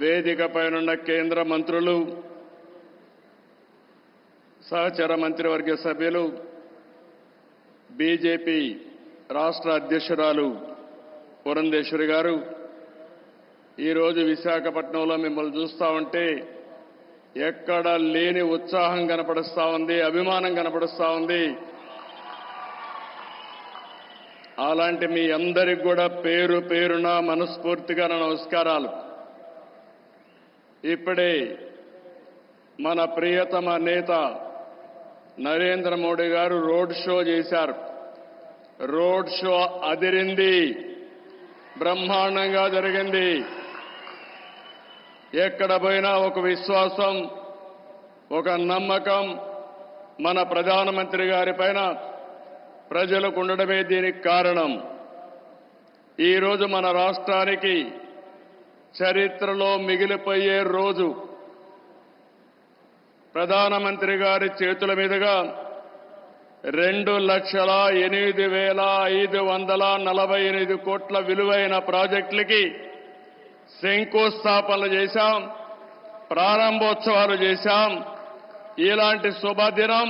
వేదికపైనున్న కేంద్ర మంత్రులు, సహచర మంత్రివర్గ సభ్యులు, బీజేపీ రాష్ట్ర అధ్యక్షురాలు పురంధేశ్వరి గారు, ఈరోజు విశాఖపట్నంలో మిమ్మల్ని చూస్తా ఉంటే ఎక్కడ లేని ఉత్సాహం కనపడుస్తా ఉంది, అభిమానం కనపడుస్తా ఉంది. అలాంటి మీ అందరికి కూడా పేరు పేరున మనస్ఫూర్తిగా నా నమస్కారాలు. ఇప్పుడే మన ప్రియతమ నేత నరేంద్ర మోడీ గారు రోడ్ షో చేశారు. రోడ్ షో అదిరింది, బ్రహ్మాండంగా జరిగింది. ఎక్కడ పోయినా ఒక విశ్వాసం, ఒక నమ్మకం మన ప్రధానమంత్రి గారి పైన ప్రజలకు ఉండడమే దీనికి కారణం. ఈరోజు మన రాష్ట్రానికి చరిత్రలో మిగిలిపోయే రోజు. ప్రధానమంత్రి గారి చేతుల మీదుగా 2,08,548 కోట్ల విలువైన ప్రాజెక్టులకి శంకుస్థాపనలు చేశాం, ప్రారంభోత్సవాలు చేశాం. ఇలాంటి శుభదినం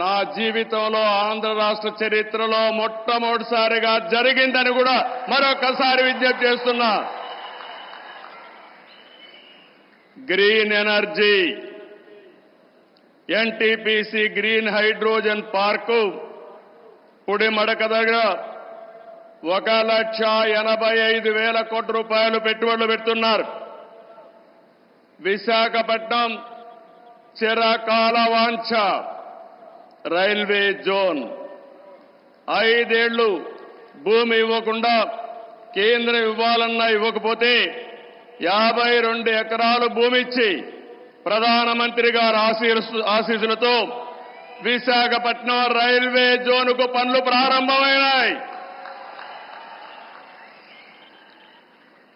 నా జీవితంలో ఆంధ్ర రాష్ట్ర చరిత్రలో మొట్టమొదటిసారిగా జరిగిందని కూడా మరొకసారి విజ్ఞప్తి చేస్తున్నా. Green energy, NTPC green hydrogen park Pudimadaka దగ్గర 1,85,000 కోట్ల రూపాయలు పెట్టుబడులు పెడుతున్నారు. విశాఖపట్నం చిరకాల వాంఛ రైల్వే జోన్. 5 ఏళ్లు భూమి ఇవ్వకుండా కేంద్రం ఇవ్వాలన్నా ఇవ్వకపోతే 52 ఎకరాలు భూమి ఇచ్చి ప్రధానమంత్రి గారి ఆశీస్సులతో విశాఖపట్నం రైల్వే జోన్కు పనులు ప్రారంభమైనాయి.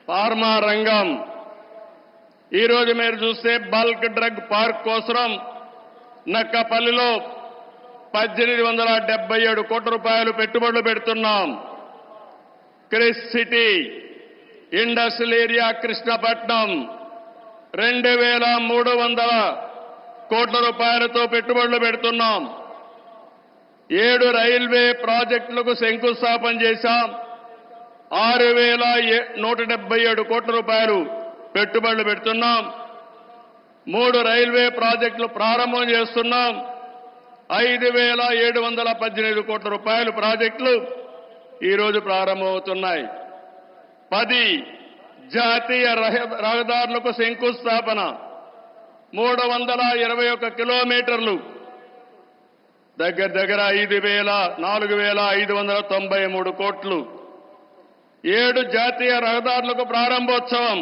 ఫార్మా రంగం, ఈరోజు మీరు చూస్తే బల్క్ డ్రగ్ పార్క్ కోసం నక్కపల్లిలో 1,877 కోట్ల రూపాయలు పెట్టుబడులు పెడుతున్నాం. Chris city industrial area Krishnapatnam 2,300 కోట్ల రూపాయలతో పెట్టుబడులు పెడుతున్నాం. 7 రైల్వే ప్రాజెక్టులకు శంకుస్థాపన చేశాం. 6,177 కోట్ల రూపాయలు పెట్టుబడులు పెడుతున్నాం. 3 రైల్వే ప్రాజెక్టులు ప్రారంభం చేస్తున్నాం. 5,718 కోట్ల రూపాయల ప్రాజెక్టులు ఈరోజు ప్రారంభమవుతున్నాయి. 10 జాతీయ రహదారులకు శంకుస్థాపన, 321 కిలోమీటర్లు, దగ్గర 4,593 కోట్లు. 7 జాతీయ రహదారులకు ప్రారంభోత్సవం,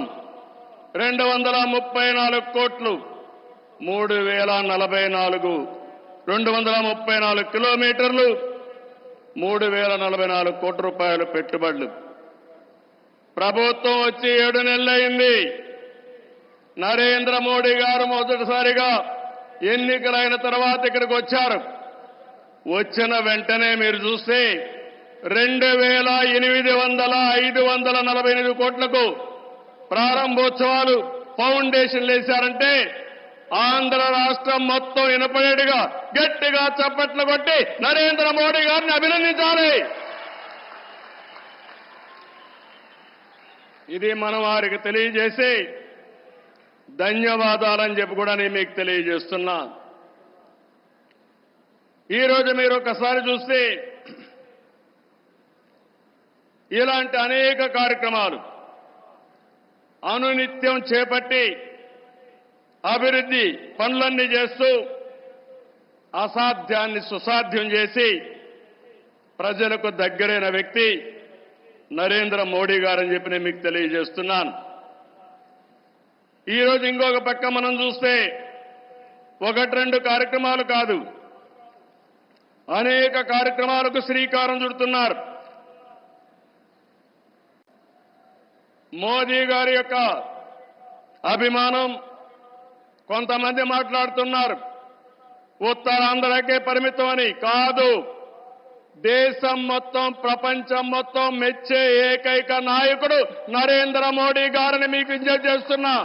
234 కోట్లు, 234 కిలోమీటర్లు, 3,044 కోట్ల రూపాయలు పెట్టుబడులు. ప్రభుత్వం వచ్చి 7 నెలలైంది. నరేంద్ర మోడీ గారు మొదటిసారిగా ఎన్నికలైన తర్వాత ఇక్కడికి వచ్చారు. వచ్చిన వెంటనే మీరు చూస్తే 2,548 కోట్లకు ప్రారంభోత్సవాలు, ఫౌండేషన్లు వేశారంటే ఆంధ్ర రాష్ట్రం మొత్తం వినపడేట్టుగా గట్టిగా చప్పట్లు కొట్టి నరేంద్ర మోడీ గారిని అభినందించాలి. ఇది మనం వారికి తెలియజేసి ధన్యవాదాలని చెప్పి కూడా నేను మీకు తెలియజేస్తున్నా. ఈరోజు మీరు ఒకసారి చూస్తే ఇలాంటి అనేక కార్యక్రమాలు అనునిత్యం చేపట్టి అభివృద్ధి పనులన్నీ చేస్తూ అసాధ్యాన్ని సుసాధ్యం చేసి ప్రజలకు దగ్గరైన వ్యక్తి నరేంద్ర మోడీ గారని చెప్పి నేను మీకు తెలియజేస్తున్నాను. ఈరోజు ఇంకొక పక్క మనం చూస్తే 1-2 కార్యక్రమాలు కాదు, అనేక కార్యక్రమాలకు శ్రీకారం చుడుతున్నారు. మోదీ గారి యొక్క అభిమానం కొంతమంది మాట్లాడుతున్నారు ఉత్తరాంధ్రకే పరిమితం అని. కాదు, దేశం మొత్తం, ప్రపంచం మొత్తం మెచ్చే ఏకైక నాయకుడు నరేంద్ర మోడీ గారిని మీకు విజ్ఞప్తి చేస్తున్నా.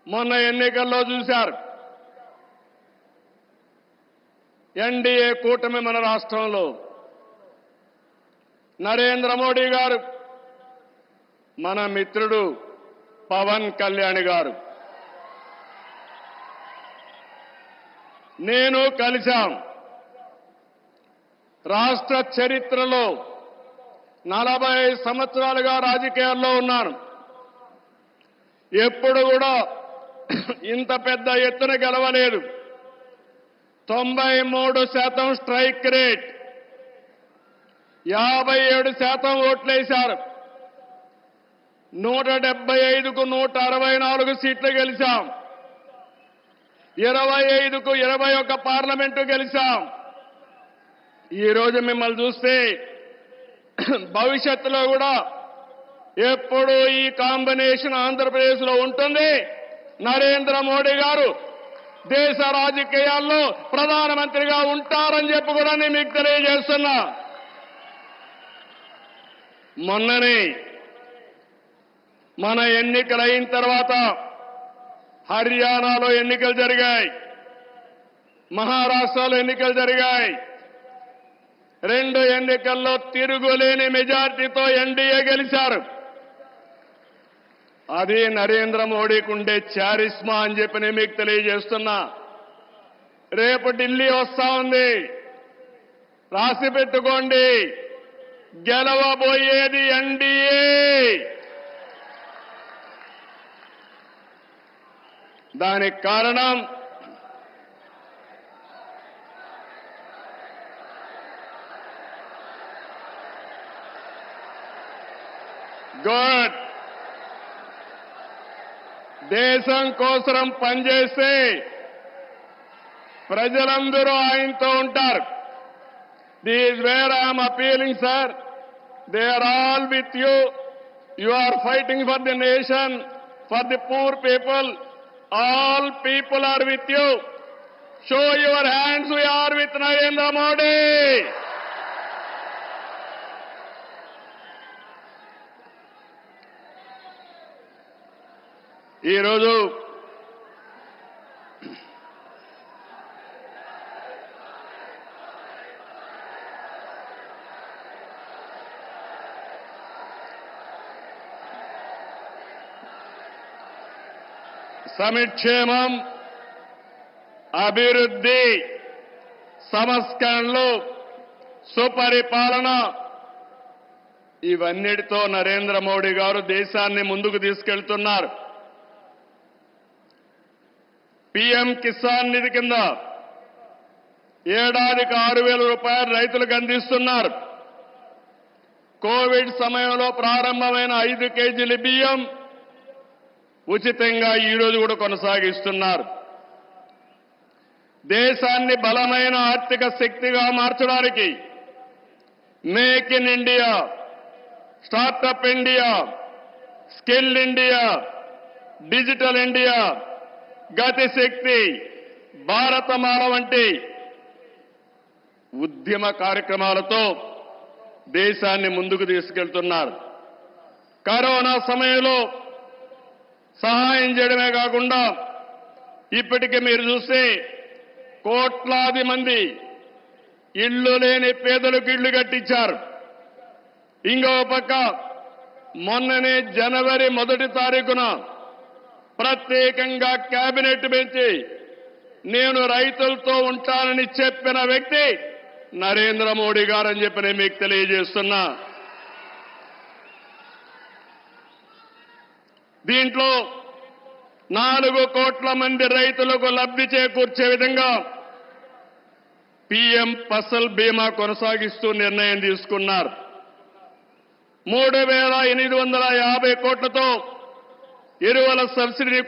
మొన్న ఎన్నికల్లో చూశారు, ఎన్డీఏ కూటమి మన రాష్ట్రంలో నరేంద్ర మోడీ గారు, మన మిత్రుడు పవన్ కళ్యాణ్ గారు, నేను కలిశాం. రాష్ట్ర చరిత్రలో 40 సంవత్సరాలుగా రాజకీయాల్లో ఉన్నాను. ఎప్పుడు కూడా ఇంత పెద్ద ఎత్తున గెలవలేదు. 93% స్ట్రైక్ రేట్, 57% ఓట్లేశారు. 175కు 164 సీట్లు గెలిచాం. 25కు 21 పార్లమెంటు గెలిచాం. ఈరోజు మిమ్మల్ని చూస్తే భవిష్యత్తులో కూడా ఎప్పుడు ఈ కాంబినేషన్ ఆంధ్రప్రదేశ్లో ఉంటుంది. నరేంద్ర మోడీ గారు దేశ రాజకీయాల్లో ప్రధానమంత్రిగా ఉంటారని చెప్పి కూడా నేను మీకు తెలియజేస్తున్నా. మొన్ననే మన ఎన్నికలు అయిన తర్వాత హర్యానాలో ఎన్నికలు జరిగాయి, మహారాష్ట్రలో ఎన్నికలు జరిగాయి. 2 ఎన్నికల్లో తిరుగులేని మెజార్టీతో ఎన్డీఏ గెలిచారు. అది నరేంద్ర మోడీకి ఉండే చారిస్మా అని చెప్పి నేను మీకు తెలియజేస్తున్నా. రేపు ఢిల్లీ వస్తా ఉంది, రాసి పెట్టుకోండి. గెలవబోయేది ఎన్డీఏ. దానికి కారణం గుడ్, దేశం కోసం పనిచేస్తే ప్రజలందరూ ఆయనతో ఉంటారు. This where I'm appealing sir, they are all with you. You are fighting for the nation, for the poor people. All people are with you. Show your hands, we are with Narendra Modi. ఈ రోజు సంక్షేమం, అభివృద్ధి, సంస్కరణలు, సుపరిపాలన ఇవన్నిటితో నరేంద్ర మోడీ గారు దేశాన్ని ముందుకు తీసుకెళ్తున్నారు. పీఎం కిసాన్ నిధి కింద ఏడాదికి 6,000 రూపాయలు రైతులకు అందిస్తున్నారు. కోవిడ్ సమయంలో ప్రారంభమైన 5 కేజీల బియ్యం ఉచితంగా ఈ రోజు కూడా కొనసాగిస్తున్నారు. దేశాన్ని బలమైన ఆర్థిక శక్తిగా మార్చడానికి make in India, startup India, skill India, digital India, Gatishakti, Bharatmala వంటి ఉద్యమ కార్యక్రమాలతో దేశాన్ని ముందుకు తీసుకెళ్తున్నారు. కరోనా సమయంలో సహాయం చేయడమే కాకుండా ఇప్పటికే మీరు చూస్తే కోట్లాది మంది ఇళ్లు లేని పేదలకు ఇళ్లు కట్టించారు. ఇంకో పక్క మొన్ననే జనవరి 1 తారీఖున ప్రత్యేకంగా కేబినెట్ పెంచి నేను రైతులతో ఉంటానని చెప్పిన వ్యక్తి నరేంద్ర మోడీ గారని చెప్పి నేను మీకు తెలియజేస్తున్నా. దీంట్లో 4 కోట్ల మంది రైతులకు లబ్ధి చేకూర్చే విధంగా పీఎం ఫసల్ బీమా కొనసాగిస్తూ నిర్ణయం తీసుకున్నారు. 3,850 కోట్లతో ఎరువుల సబ్సిడీని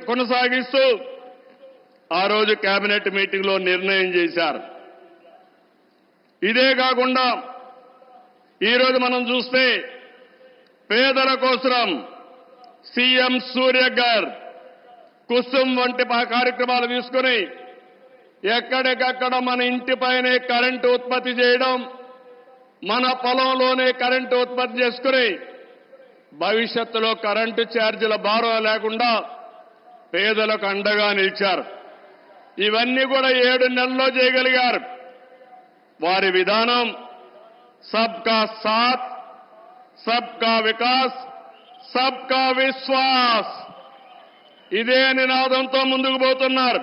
కొనసాగిస్తూ ఆ రోజు కేబినెట్ మీటింగ్లో నిర్ణయం చేశారు. ఇదే కాకుండా ఈరోజు మనం చూస్తే పేదల కోసం సీఎం సూర్యఘర్, కుసుమ్ వంటి కార్యక్రమాలు తీసుకుని ఎక్కడికక్కడ మన ఇంటిపైనే కరెంటు ఉత్పత్తి చేయడం, మన పొలంలోనే కరెంటు ఉత్పత్తి చేసుకుని భవిష్యత్తులో కరెంటు ఛార్జీల భారం లేకుండా పేదలకు అండగా నిలిచారు. ఇవన్నీ కూడా 7 నెలల్లో చేయగలిగారు. వారి విధానం సబ్కా సాథ్, సబ్కా వికాస్, సబ్కా విశ్వాస్ ఇదే నినాదంతో ముందుకు పోతున్నారు.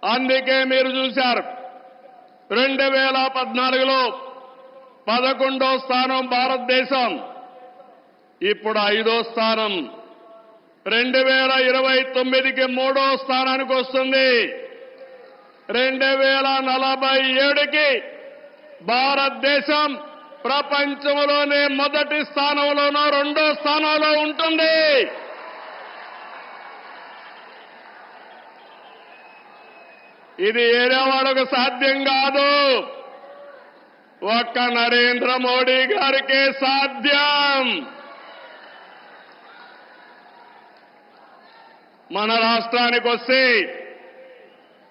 అందుకే మీరు చూశారు 2014లో 11వ స్థానం భారతదేశం, ఇప్పుడు 5వ స్థానం. 2029కి 3వ స్థానానికి వస్తుంది. 2047కి భారతదేశం ప్రపంచంలోనే మొదటి స్థానంలోనో 2వ స్థానంలో ఉంటుంది. ఇది ఏరే వాళ్ళకు సాధ్యం కాదు, ఒక్క నరేంద్ర మోడీ గారికే సాధ్యం. మన రాష్ట్రానికి వస్తే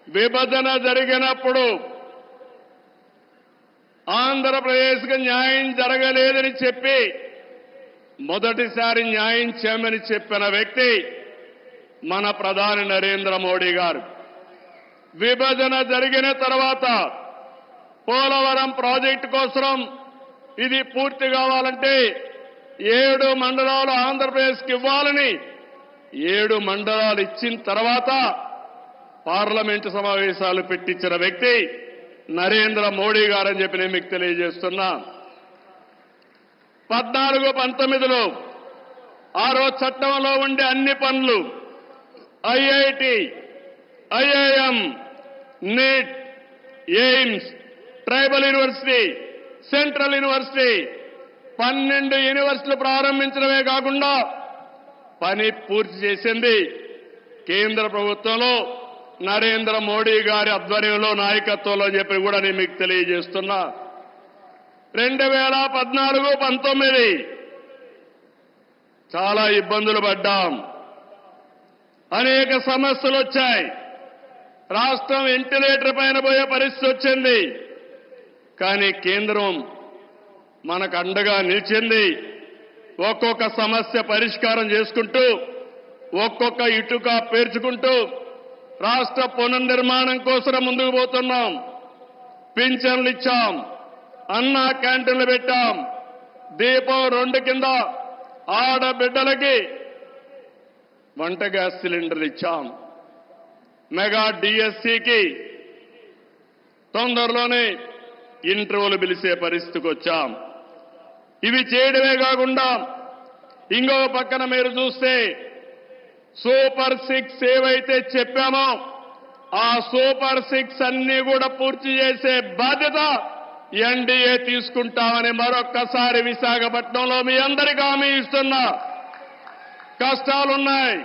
విభజన జరిగినప్పుడు ఆంధ్రప్రదేశ్కి న్యాయం జరగలేదని చెప్పి మొదటిసారి న్యాయం చేయమని చెప్పిన వ్యక్తి మన ప్రధాని నరేంద్ర మోడీ గారు. విభజన జరిగిన తర్వాత పోలవరం ప్రాజెక్టు కోసం ఇది పూర్తి కావాలంటే 7 మండలాలు ఆంధ్రప్రదేశ్కి ఇవ్వాలని 7 మండలాలు ఇచ్చిన తర్వాత పార్లమెంటు సమావేశాలు పెట్టించిన వ్యక్తి నరేంద్ర మోడీ గారని చెప్పి నేను మీకు తెలియజేస్తున్నా. 14-19లో ఆ రోజు చట్టంలో ఉండే అన్ని పనులు IIT, IIM, NEET, AIIMS, tribal university, central university 12 యూనివర్సిటీలు ప్రారంభించడమే కాకుండా పని పూర్తి చేసింది కేంద్ర ప్రభుత్వంలో నరేంద్ర మోడీ గారి ఆధ్వర్యంలో నాయకత్వంలో చెప్పి కూడా నేను మీకు తెలియజేస్తున్నా. 2014-19 చాలా ఇబ్బందులు పడ్డాం, అనేక సమస్యలు వచ్చాయి. రాష్ట్రం వెంటిలేటర్ పైన పోయే పరిస్థితి వచ్చింది. కానీ కేంద్రం మనకు అండగా నిలిచింది. ఒక్కొక్క సమస్య పరిష్కారం చేసుకుంటూ, ఒక్కొక్క ఇటుక పేర్చుకుంటూ రాష్ట్ర పునర్నిర్మాణం కోసం ముందుకు పోతున్నాం. పింఛన్లు ఇచ్చాం, అన్నా క్యాంటీన్లు పెట్టాం, దీపం 2 కింద ఆడబిడ్డలకి వంట గ్యాస్ సిలిండర్లు ఇచ్చాం. మెగా డిఎస్సికి తొందరలోనే ఇంటర్వ్యూలు పిలిచే పరిస్థితికి వచ్చాం. ఇవి చేయడమే కాకుండా ఇంకో పక్కన మీరు చూస్తే సూపర్ 6 ఏవైతే చెప్పామో ఆ సూపర్ 6 అన్ని కూడా పూర్తి చేసే బాధ్యత ఎన్డీఏ తీసుకుంటామని మరొక్కసారి విశాఖపట్నంలో మీ అందరికీ హామీ ఇస్తున్నా. కష్టాలున్నాయి,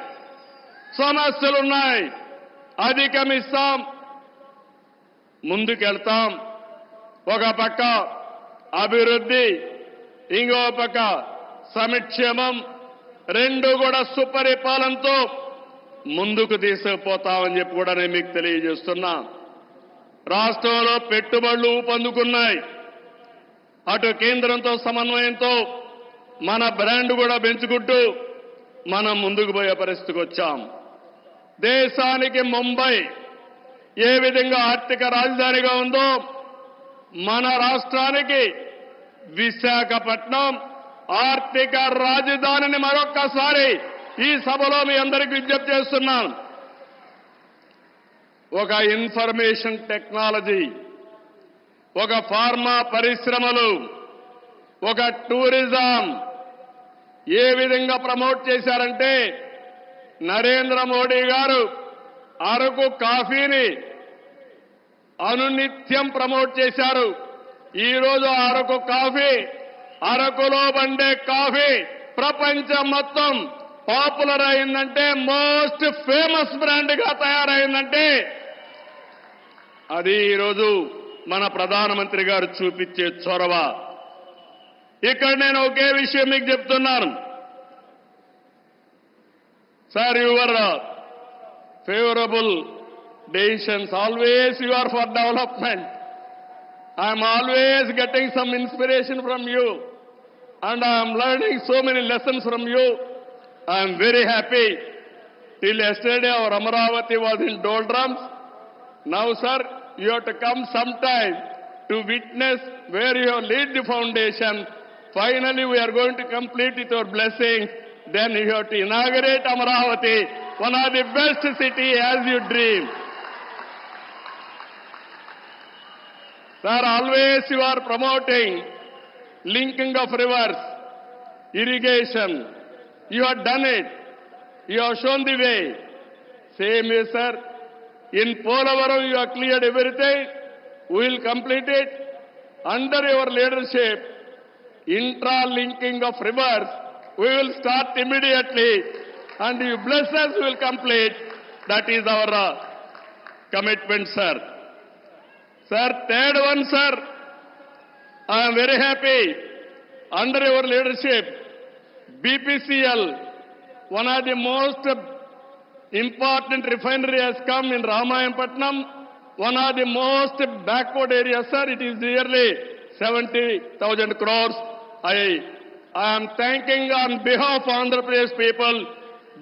సమస్యలున్నాయి, అధిగమిస్తాం, ముందుకెళ్తాం. ఒక పక్క అభివృద్ధి, ఇంకో పక్క సంక్షేమం, రెండు కూడా సుపరిపాలనతో ముందుకు తీసుకుపోతామని చెప్పి కూడా నేను మీకు తెలియజేస్తున్నా. రాష్ట్రంలో పెట్టుబడులు ఊపందుకున్నాయి. అటు కేంద్రంతో సమన్వయంతో మన బ్రాండ్ కూడా పెంచుకుంటూ మనం ముందుకు పోయే పరిస్థితికి వచ్చాం. దేశానికి ముంబై ఏ విధంగా ఆర్థిక రాజధానిగా ఉందో మన రాష్ట్రానికి విశాఖపట్నం ఆర్థిక రాజధానిని మరొక్కసారి ఈ సభలో మీ అందరికీ విజ్ఞప్తి చేస్తున్నాను. ఒక ఇన్ఫర్మేషన్ టెక్నాలజీ, ఒక ఫార్మా పరిశ్రమలు, ఒక టూరిజం ఏ విధంగా ప్రమోట్ చేశారంటే నరేంద్ర మోడీ గారు అరకు కాఫీని అనునిత్యం ప్రమోట్ చేశారు. ఈ రోజు అరకు కాఫీ, అరకులో పండే కాఫీ ప్రపంచం మొత్తం పాపులర్ అయిందంటే, మోస్ట్ ఫేమస్ బ్రాండ్ గా తయారైందంటే అది ఈరోజు మన ప్రధానమంత్రి గారు చూపించే చొరవ. ఇక్కడ నేను ఒకే విషయం మీకు చెప్తున్నాను. Sir, your favourable decisions, always you are for development. I'm always getting some inspiration from you and I am learning so many lessons from you. I am very happy. Till yesterday our Amaravati was in doldrums. Now, sir, you have to come sometime to witness where you have laid the foundation. Finally, we are going to complete it with blessing. Then you have to inaugurate Amaravati, one of the best city as you dream. Sir, always you are promoting linking of rivers, irrigation. You have done it. You have shown the way. Same way, sir. In Polavaram, you have cleared everything. We will complete it. Under your leadership, intra-linking of rivers, we will start immediately. And you bless us, we will complete. That is our commitment, sir. Sir, third one, sir. I am very happy. Under your leadership, BPCL, one of the most important refinery has come in Ramayanpatnam, one of the most backward areas, sir. It is nearly 70,000 crores. I am thanking on behalf of Andhra Pradesh people.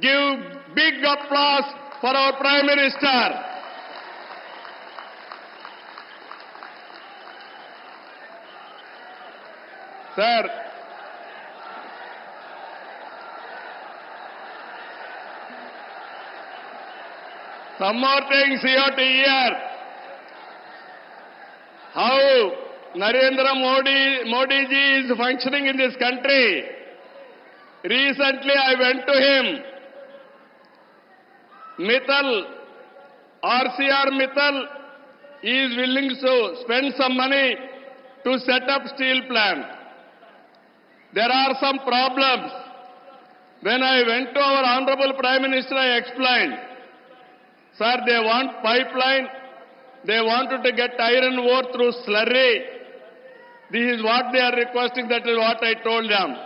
Give big applause for our Prime Minister. Sir, some more things you have to hear. How Narendra Modi ji is functioning in this country. Recently I went to him. Mittal, RCR Mittal is willing to spend some money to set up steel plant. There are some problems. When I went to our Honorable Prime Minister, I explained, sir, they want pipeline, they wanted to get iron ore through slurry. This is what they are requesting, that is what I told them.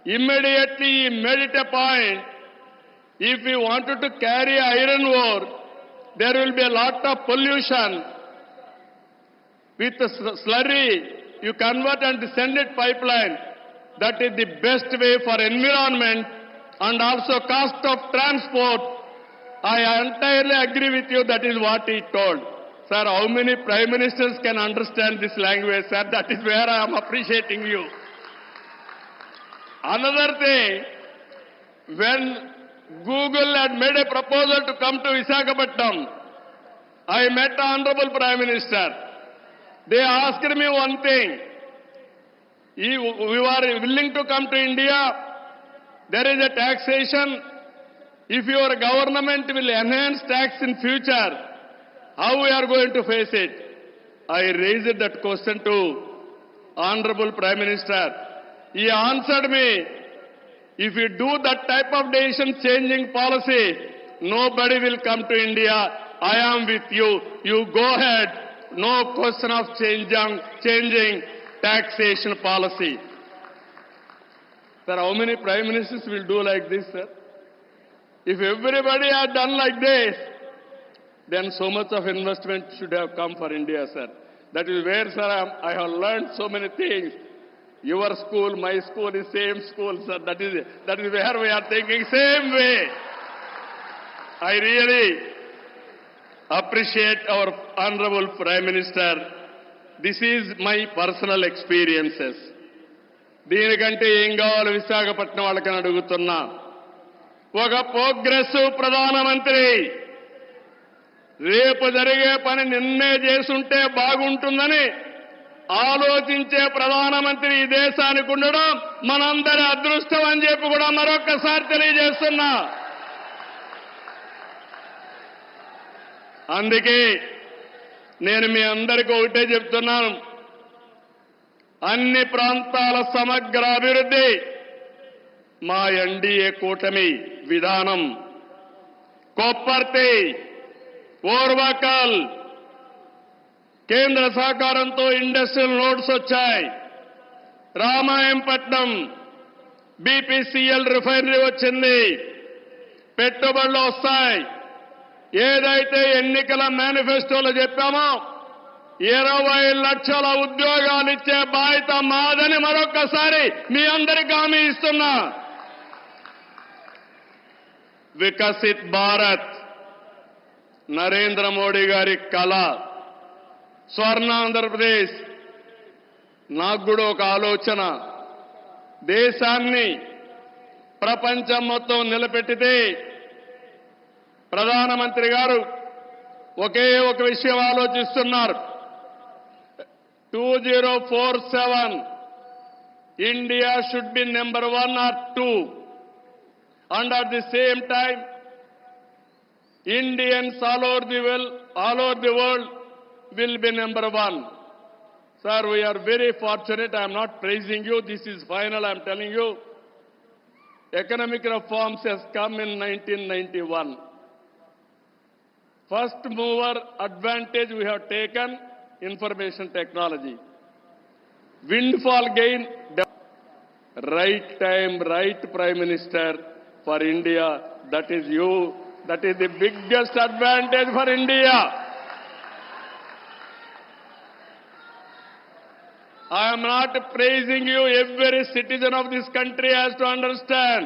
Immediately he made it a point, if we wanted to carry iron ore, there will be a lot of pollution. With the slurry, you convert and send it pipeline. That is the best way for environment and also cost of transport. I entirely agree with you. That is what he told. Sir, how many prime ministers can understand this language, sir? That is where I am appreciating you. Another thing, when Google had made a proposal to come to Visakhapatnam. I met the Honorable Prime Minister. They asked me one thing. You are willing to come to India? There is a taxation. If your government will enhance tax in future, how we are going to face it? I raised that question to Honorable Prime Minister. He answered me, if you do that type of decision changing policy, nobody will come to India. I am with you. You go ahead. No question of changing taxation policy. Sir, how many prime ministers will do like this, sir? If everybody had done like this, then so much of investment should have come for India, sir. That is where, sir, I have learned so many things. Your school, my school is same school, sir. That is where we are thinking same way. I really appreciate our Honorable Prime Minister. This is my personal experiences. దీనికంటే ఏం కావాలి విశాఖపట్నం వాళ్ళకని అడుగుతున్నా. ఒక progressive ప్రధానమంత్రి రేపు జరిగే పని నిన్నే చేసుంటే బాగుంటుందని ఆలోచించే ప్రధానమంత్రి ఈ దేశానికి ఉండడం మనందరి అదృష్టం అని చెప్పి కూడా మరొక్కసారి తెలియజేస్తున్నా. అందుకే నేను మీ అందరికీ ఒకటే చెప్తున్నాను. అన్ని ప్రాంతాల సమగ్ర అభివృద్ధి మా ఎన్డీఏ కూటమి విధానం. కొప్పర్తి, ఓర్వకల్ కేంద్ర సహకారంతో ఇండస్ట్రియల్ నోడ్స్ వచ్చాయి. రామాయంపట్నం బీపీసీఎల్ రిఫైనరీ వచ్చింది. పెట్టుబడులు వస్తాయి. ఏదైతే ఎన్నికల మేనిఫెస్టోలో చెప్పామో 20 లక్షల ఉద్యోగాలు ఇచ్చే బాధ్యత మాదని మరొక్కసారి మీ అందరికీ హామీ ఇస్తున్నా. వికసిత్ భారత్ నరేంద్ర మోడీ గారి కళ. స్వర్ణ ఆంధ్రప్రదేశ్. నాకు కూడా ఒక ఆలోచన. దేశాన్ని ప్రపంచం మొత్తం నిలబెట్టితే ప్రధానమంత్రి గారు ఒకే ఒక విషయం ఆలోచిస్తున్నారు. 2047 India should be number 1 or 2. And at the same time, Indians all over the world will be number 1. Sir, we are very fortunate. I am not praising you. This is final. I am telling you. Economic reforms has come in 1991. First mover advantage we have taken, information technology. Windfall gain, right time, right Prime Minister for India. That is you. That is the biggest advantage for India. I am not praising you. Every citizen of this country has to understand.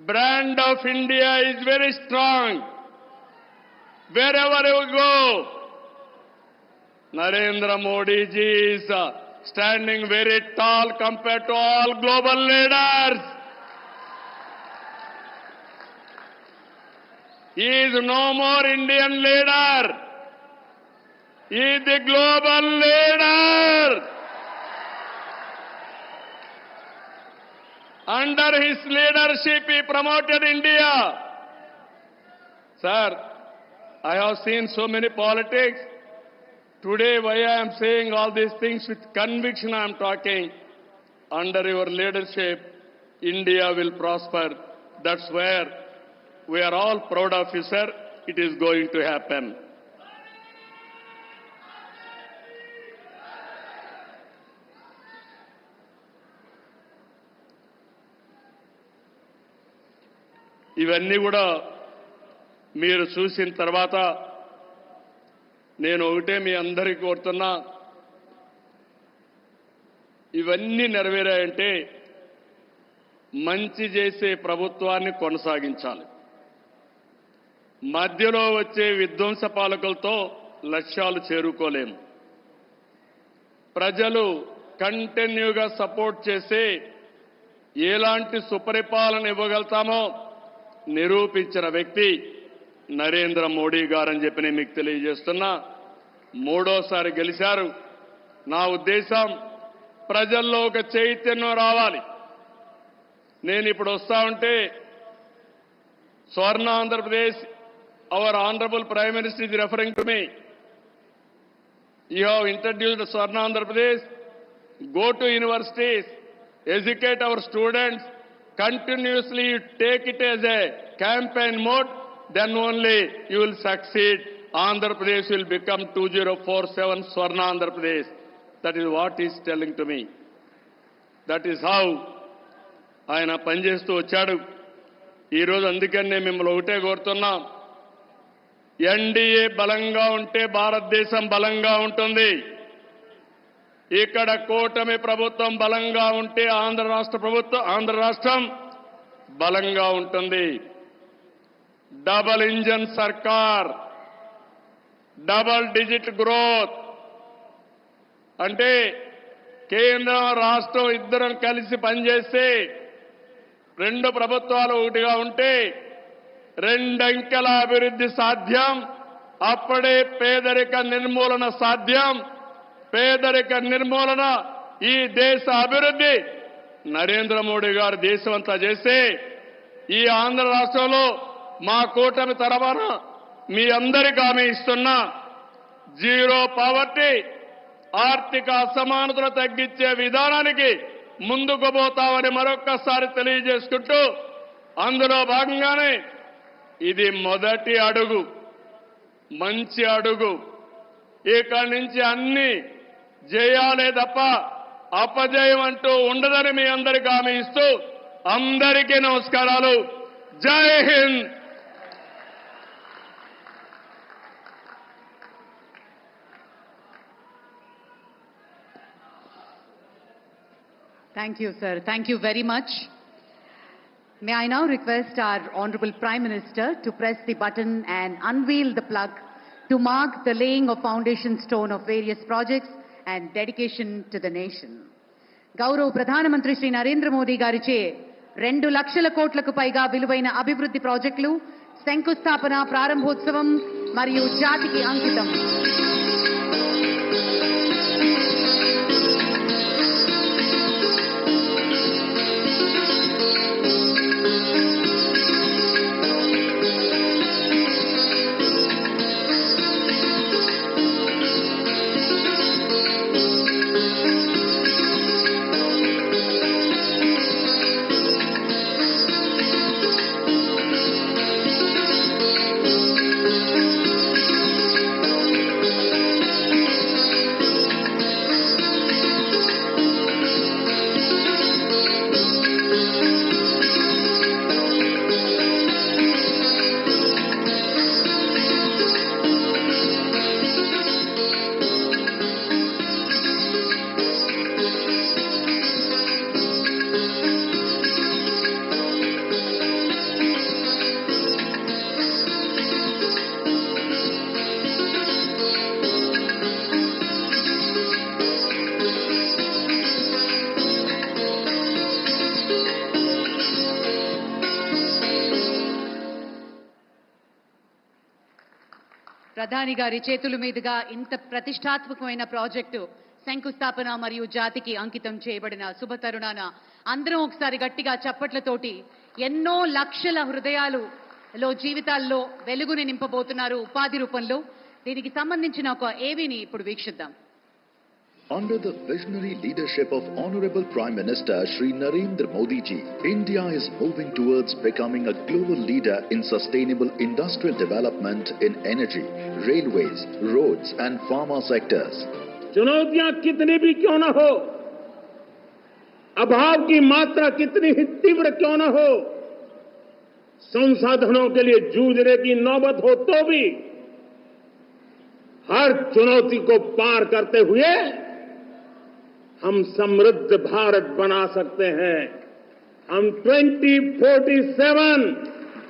Brand of India is very strong. Wherever you go, Narendra Modi ji is standing very tall compared to all global leaders. He is no more Indian leader. He is the global leader. Under his leadership, he promoted India. Sir, I have seen so many politics. Today, why I am saying all these things with conviction I am talking. Under your leadership, India will prosper. That's where we are all proud of you, sir. It is going to happen. ఇవన్నీ కూడా మీరు చూసిన తర్వాత నేను ఒకటే మీ అందరికీ కోరుతున్నా, ఇవన్నీ నెరవేరాయంటే మంచి చేసే ప్రభుత్వాన్ని కొనసాగించాలి. మధ్యలో వచ్చే విధ్వంస పాలకులతో లక్ష్యాలు చేరుకోలేము. ప్రజలు కంటిన్యూగా సపోర్ట్ చేసే ఎలాంటి సుపరిపాలన ఇవ్వగలుగుతామో నిరూపించిన వ్యక్తి నరేంద్ర మోడీ గారని చెప్పి నేను మీకు తెలియజేస్తున్నా. మూడోసారి గెలిచారు. నా ఉద్దేశం ప్రజల్లో ఒక చైతన్యం రావాలి. నేను ఇప్పుడు వస్తా ఉంటే స్వర్ణ Andhra Pradesh, our honourable prime minister is referring to me. You have introduced Swarna Andhra Pradesh. Go to universities, educate our students, continuously take it as a campaign mode, then only you will succeed. Andhra Pradesh will become 2047 Swarna Andhra Pradesh. That is what he is telling to me. That is how ఆయన పనిచేస్తూ వచ్చాడు. ఈరోజు అందుకని నేను మిమ్మల్ని ఒకటే కోరుతున్నాం, NDA బలంగా ఉంటే భారతదేశం బలంగా ఉంటుంది. ఇక్కడ కూటమి ప్రభుత్వం బలంగా ఉంటే ఆంధ్ర రాష్ట్రం బలంగా ఉంటుంది. డబల్ ఇంజన్ సర్కార్, డబల్ డిజిట్ గ్రోత్ అంటే కేంద్రం రాష్ట్రం ఇద్దరం కలిసి పనిచేస్తే, రెండు ప్రభుత్వాలు ఒకటిగా ఉంటే రెండంకెల అభివృద్ధి సాధ్యం. అప్పుడే పేదరిక నిర్మూలన సాధ్యం. పేదరిక నిర్మూలన, ఈ దేశ అభివృద్ధి నరేంద్ర మోడీ గారు దేశమంతా చేస్తే, ఈ ఆంధ్ర రాష్ట్రంలో మా కూటమి తరఫున మీ అందరికీ హామీ ఇస్తున్నా, జీరో పావర్టీ, ఆర్థిక అసమానతలు తగ్గించే విధానానికి ముందుకు పోతామని మరొక్కసారి తెలియజేసుకుంటూ, అందులో భాగంగానే ఇది మొదటి అడుగు, మంచి అడుగు. ఇక్కడి నుంచి అన్ని జయాలే తప్ప అపజయం అంటూ ఉండదని మీ అందరికీ హామీ ఇస్తూ, అందరికీ నమస్కారాలు. జై Hind. Thank you, sir. Thank you very much. May I now request our Honorable Prime Minister to press the button and unveil the plug to mark the laying of foundation stone of various projects and dedication to the nation. గౌరవ ప్రధానమంత్రి శ్రీ నరేంద్ర మోదీ గారిచే 2 లక్షల కోట్లకు పైగా విలువైన అభివృద్ధి ప్రాజెక్టులు శంకుస్థాపన, ప్రారంభోత్సవం మరియు జాతికి అంకితం. ప్రధాని గారి చేతుల మీదుగా ఇంత ప్రతిష్టాత్మకమైన ప్రాజెక్టు శంకుస్థాపన మరియు జాతికి అంకితం చేయబడిన శుభ తరుణాన అందరం ఒకసారి గట్టిగా చప్పట్లతోటి ఎన్నో లక్షల హృదయాలలో జీవితాల్లో వెలుగుని నింపబోతున్నారు ఉపాధి రూపంలో. దీనికి సంబంధించిన ఒక ఏవీని ఇప్పుడు వీక్షిద్దాం. Under the visionary leadership of Honorable Prime Minister Shri Narendra Modi ji, India is moving towards becoming a global leader in sustainable industrial development in energy, railways, roads and pharma sectors. चुनौतियां कितनी भी क्यों न हो, अभाव की मात्रा कितनी ही तीव्र क्यों न हो, संसाधनों के लिए जूझने की नौबत हो तो भी हर चुनौती को पार करते हुए हम समृद्ध भारत बना सकते हैं. हम 2047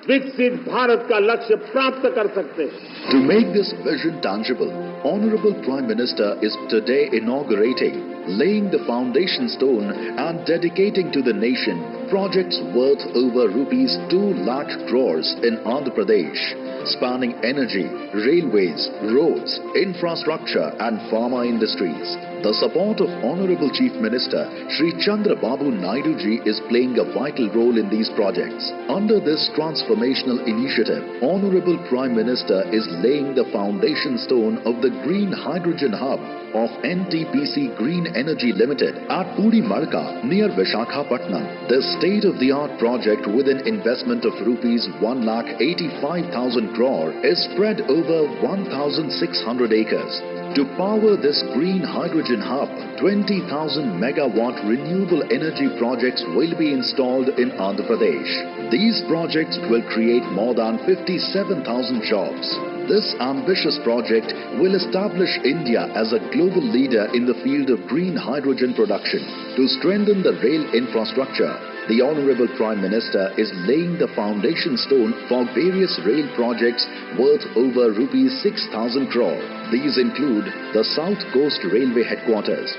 विकसित भारत का लक्ष्य प्राप्त कर सकते हैं. To make this vision tangible, Honorable Prime Minister is today inaugurating, laying the foundation stone and dedicating to the nation projects worth over rupees 2 lakh crores in Andhra Pradesh, spanning energy, railways, roads, infrastructure and pharma industries. The support of Honorable Chief Minister Shri Chandra Babu Naidu ji is playing a vital role in these projects. Under this transformational initiative, Honorable Prime Minister is laying the foundation stone of the Green Hydrogen Hub of NTPC Green Energy Limited at Puri Marka near Vishakhapatnam. This state-of-the-art project with an investment of rupees 1,85,000 crore is spread over 1,600 acres. To power this green hydrogen hub, 20,000 megawatt renewable energy projects will be installed in Andhra Pradesh. These projects will create more than 57,000 jobs. This ambitious project will establish India as a global leader in the field of green hydrogen production. To strengthen the rail infrastructure, the Honorable Prime Minister is laying the foundation stone for various rail projects worth over rupees 6,000 crore. These include the South Coast Railway Headquarters,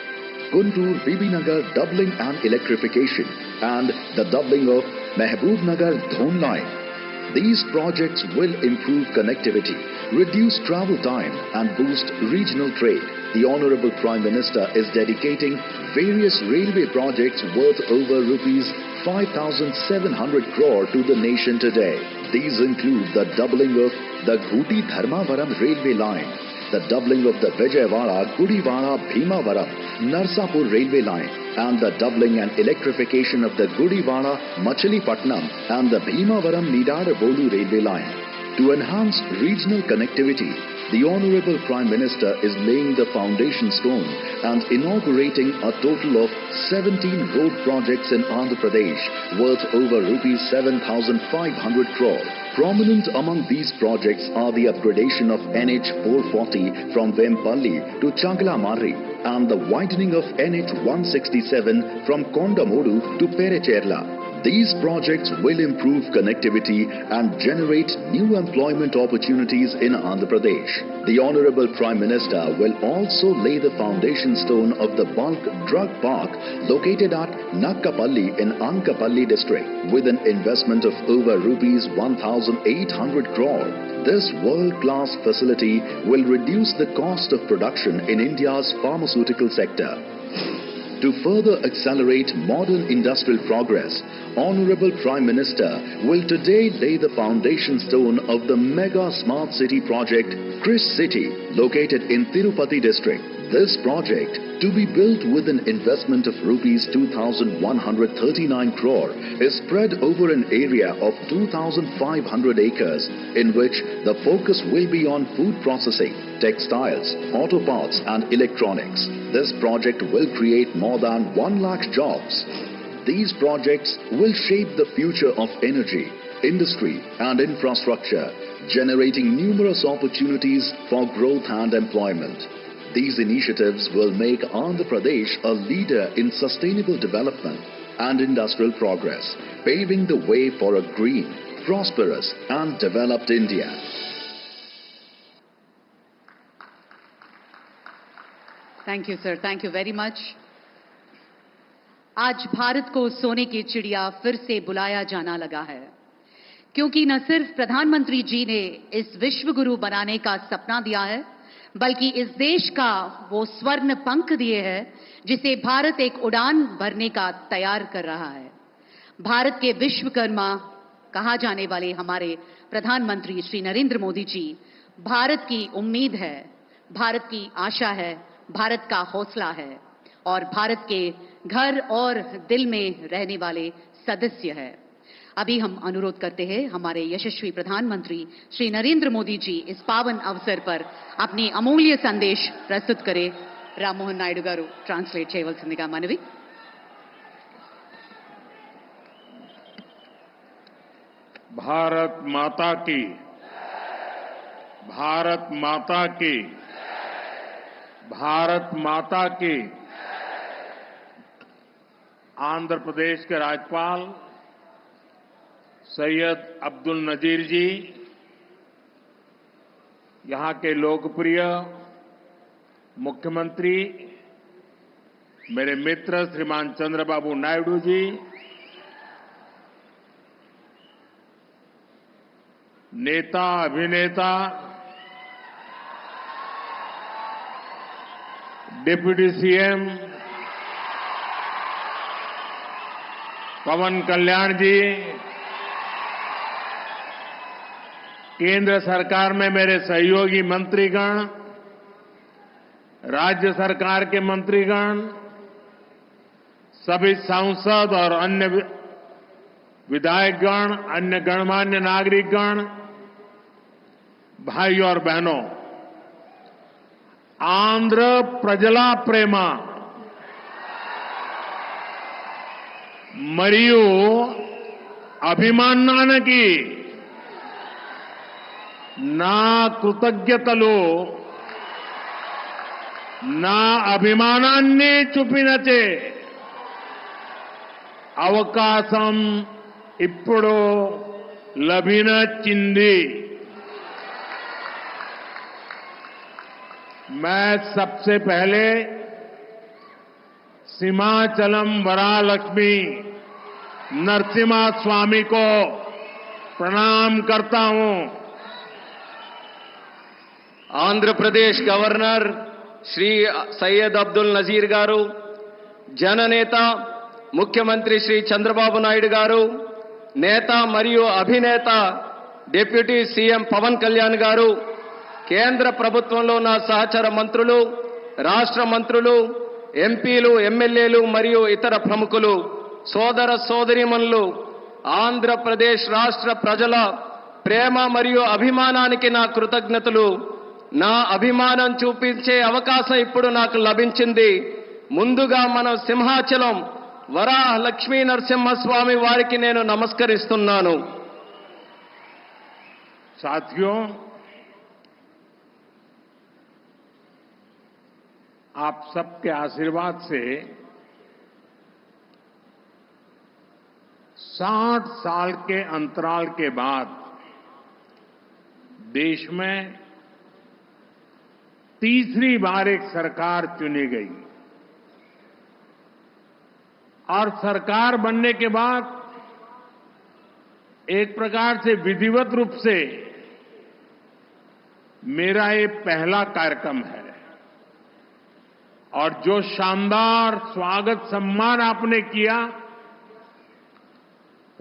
Guntur-Bibinagar doubling and electrification, and the doubling of Mehboob-Nagar Dhon line. These projects will improve connectivity, reduce travel time and boost regional trade. The Honorable Prime Minister is dedicating various railway projects worth over rupees 5,700 crore to the nation today. These include the doubling of the Guti-Dharmavaram railway line, the doubling of the Vijayawada-Gudivada-Bhimavaram Narsapur railway line, and the doubling and electrification of the Gudivada-Machilipatnam and the Bhimavaram-Nidada-Bolu railway line. To enhance regional connectivity, the Honorable Prime Minister is laying the foundation stone and inaugurating a total of 17 road projects in Andhra Pradesh worth over rupees 7,500 crore. Prominent among these projects are the upgradation of NH 440 from Vempalli to Changlamarri and the widening of NH 167 from Kondamodu to Perecherla. These projects will improve connectivity and generate new employment opportunities in Andhra Pradesh. The Honorable Prime Minister will also lay the foundation stone of the bulk drug park located at Nakkapalli in Ankapalli district with an investment of over rupees 1,800 crore. This world-class facility will reduce the cost of production in India's pharmaceutical sector. To further accelerate modern industrial progress, Honorable Prime Minister will today lay the foundation stone of the mega smart city project Kris City located in Tirupati district. This project, to be built with an investment of rupees 2,139 crore, is spread over an area of 2,500 acres in which the focus will be on food processing, textiles, auto parts and electronics. This project will create more than 1 lakh jobs. These projects will shape the future of energy, industry and infrastructure, generating numerous opportunities for growth and employment. These initiatives will make Andhra Pradesh a leader in sustainable development and industrial progress, paving the way for a green, prosperous and developed India. Thank you sir, thank you very much. आज भारत को सोने की चिड़िया फिर से बुलाया जाना लगा है, क्योंकि न सिर्फ प्रधानमंत्री जी ने इस विश्व गुरु बनाने का सपना दिया है, बल्कि इस देश का वो स्वर्ण पंख दिए हैं जिसे भारत एक उड़ान भरने का तैयार कर रहा है। भारत के विश्वकर्मा कहा जाने वाले हमारे प्रधानमंत्री श्री नरेंद्र मोदी जी भारत की उम्मीद है, भारत की आशा है, भारत का हौसला है और भारत के घर और दिल में रहने वाले सदस्य है। अभी हम अनुरोध करते हैं हमारे यशस्वी प्रधानमंत्री श्री नरेंद्र मोदी जी इस पावन अवसर पर अपने अमूल्य संदेश प्रस्तुत करें। రామ్మోహన్ నాయుడు గారు ట్రాన్స్లేట్ చేయవలసిందిగా మనవి। भारत माता की, भारत माता की, भारत माता की। आंध्र प्रदेश के राज्यपाल सैयद अब्दुल नजीर जी, यहां के लोकप्रिय मुख्यमंत्री मेरे मित्र श्रीमान चंद्रबाबू नायडू जी, नेता अभिनेता डिप्टी सीएम पवन कल्याण जी, केंद्र सरकार में मेरे सहयोगी मंत्रीगण, राज्य सरकार के मंत्रीगण, सभी सांसद और अन्य विधायकगण, अन्य गणमान्य नागरिकगण, भाई और बहनों, आंध्र प्रजला प्रेम मरियु అభిమానానికి నా కృతజ్ఞతలు, నా అభిమానాన్ని చూపినచే అవకాశం ఇప్పుడు లభించింది. मैं सबसे पहले सीमाचलम वरालक्ष्मी नरसिम्हा स्वामी को प्रणाम करता हूं. ఆంధ్రప్రదేశ్ గవర్నర్ శ్రీ సయ్యద్ అబ్దుల్ నజీర్ గారు, జననేత ముఖ్యమంత్రి శ్రీ చంద్రబాబు నాయుడు గారు, నేత మరియు అభినేత డిప్యూటీ సీఎం పవన్ కళ్యాణ్ గారు, కేంద్ర ప్రభుత్వంలో నా సహచర మంత్రులు, రాష్ట్ర మంత్రులు, ఎంపీలు, ఎమ్మెల్యేలు మరియు ఇతర ప్రముఖులు, సోదర సోదరీమణులు, ఆంధ్రప్రదేశ్ రాష్ట్ర ప్రజల ప్రేమ మరియు అభిమానానికి నా కృతజ్ఞతలు. నా అభిమానం చూపించే అవకాశం ఇప్పుడు నాకు లభించింది. ముందుగా మనం సింహాచలం వరాహ లక్ష్మీ నరసింహస్వామి వారికి నేను నమస్కరిస్తున్నాను. साथियों, आप सबके आशीर्वाद से 60 साल के अंतराल के बाद देश में तीसरी बार एक सरकार चुनी गई और सरकार बनने के बाद एक प्रकार से विधिवत रूप से मेरा ये पहला कार्यक्रम है. और जो शानदार स्वागत सम्मान आपने किया,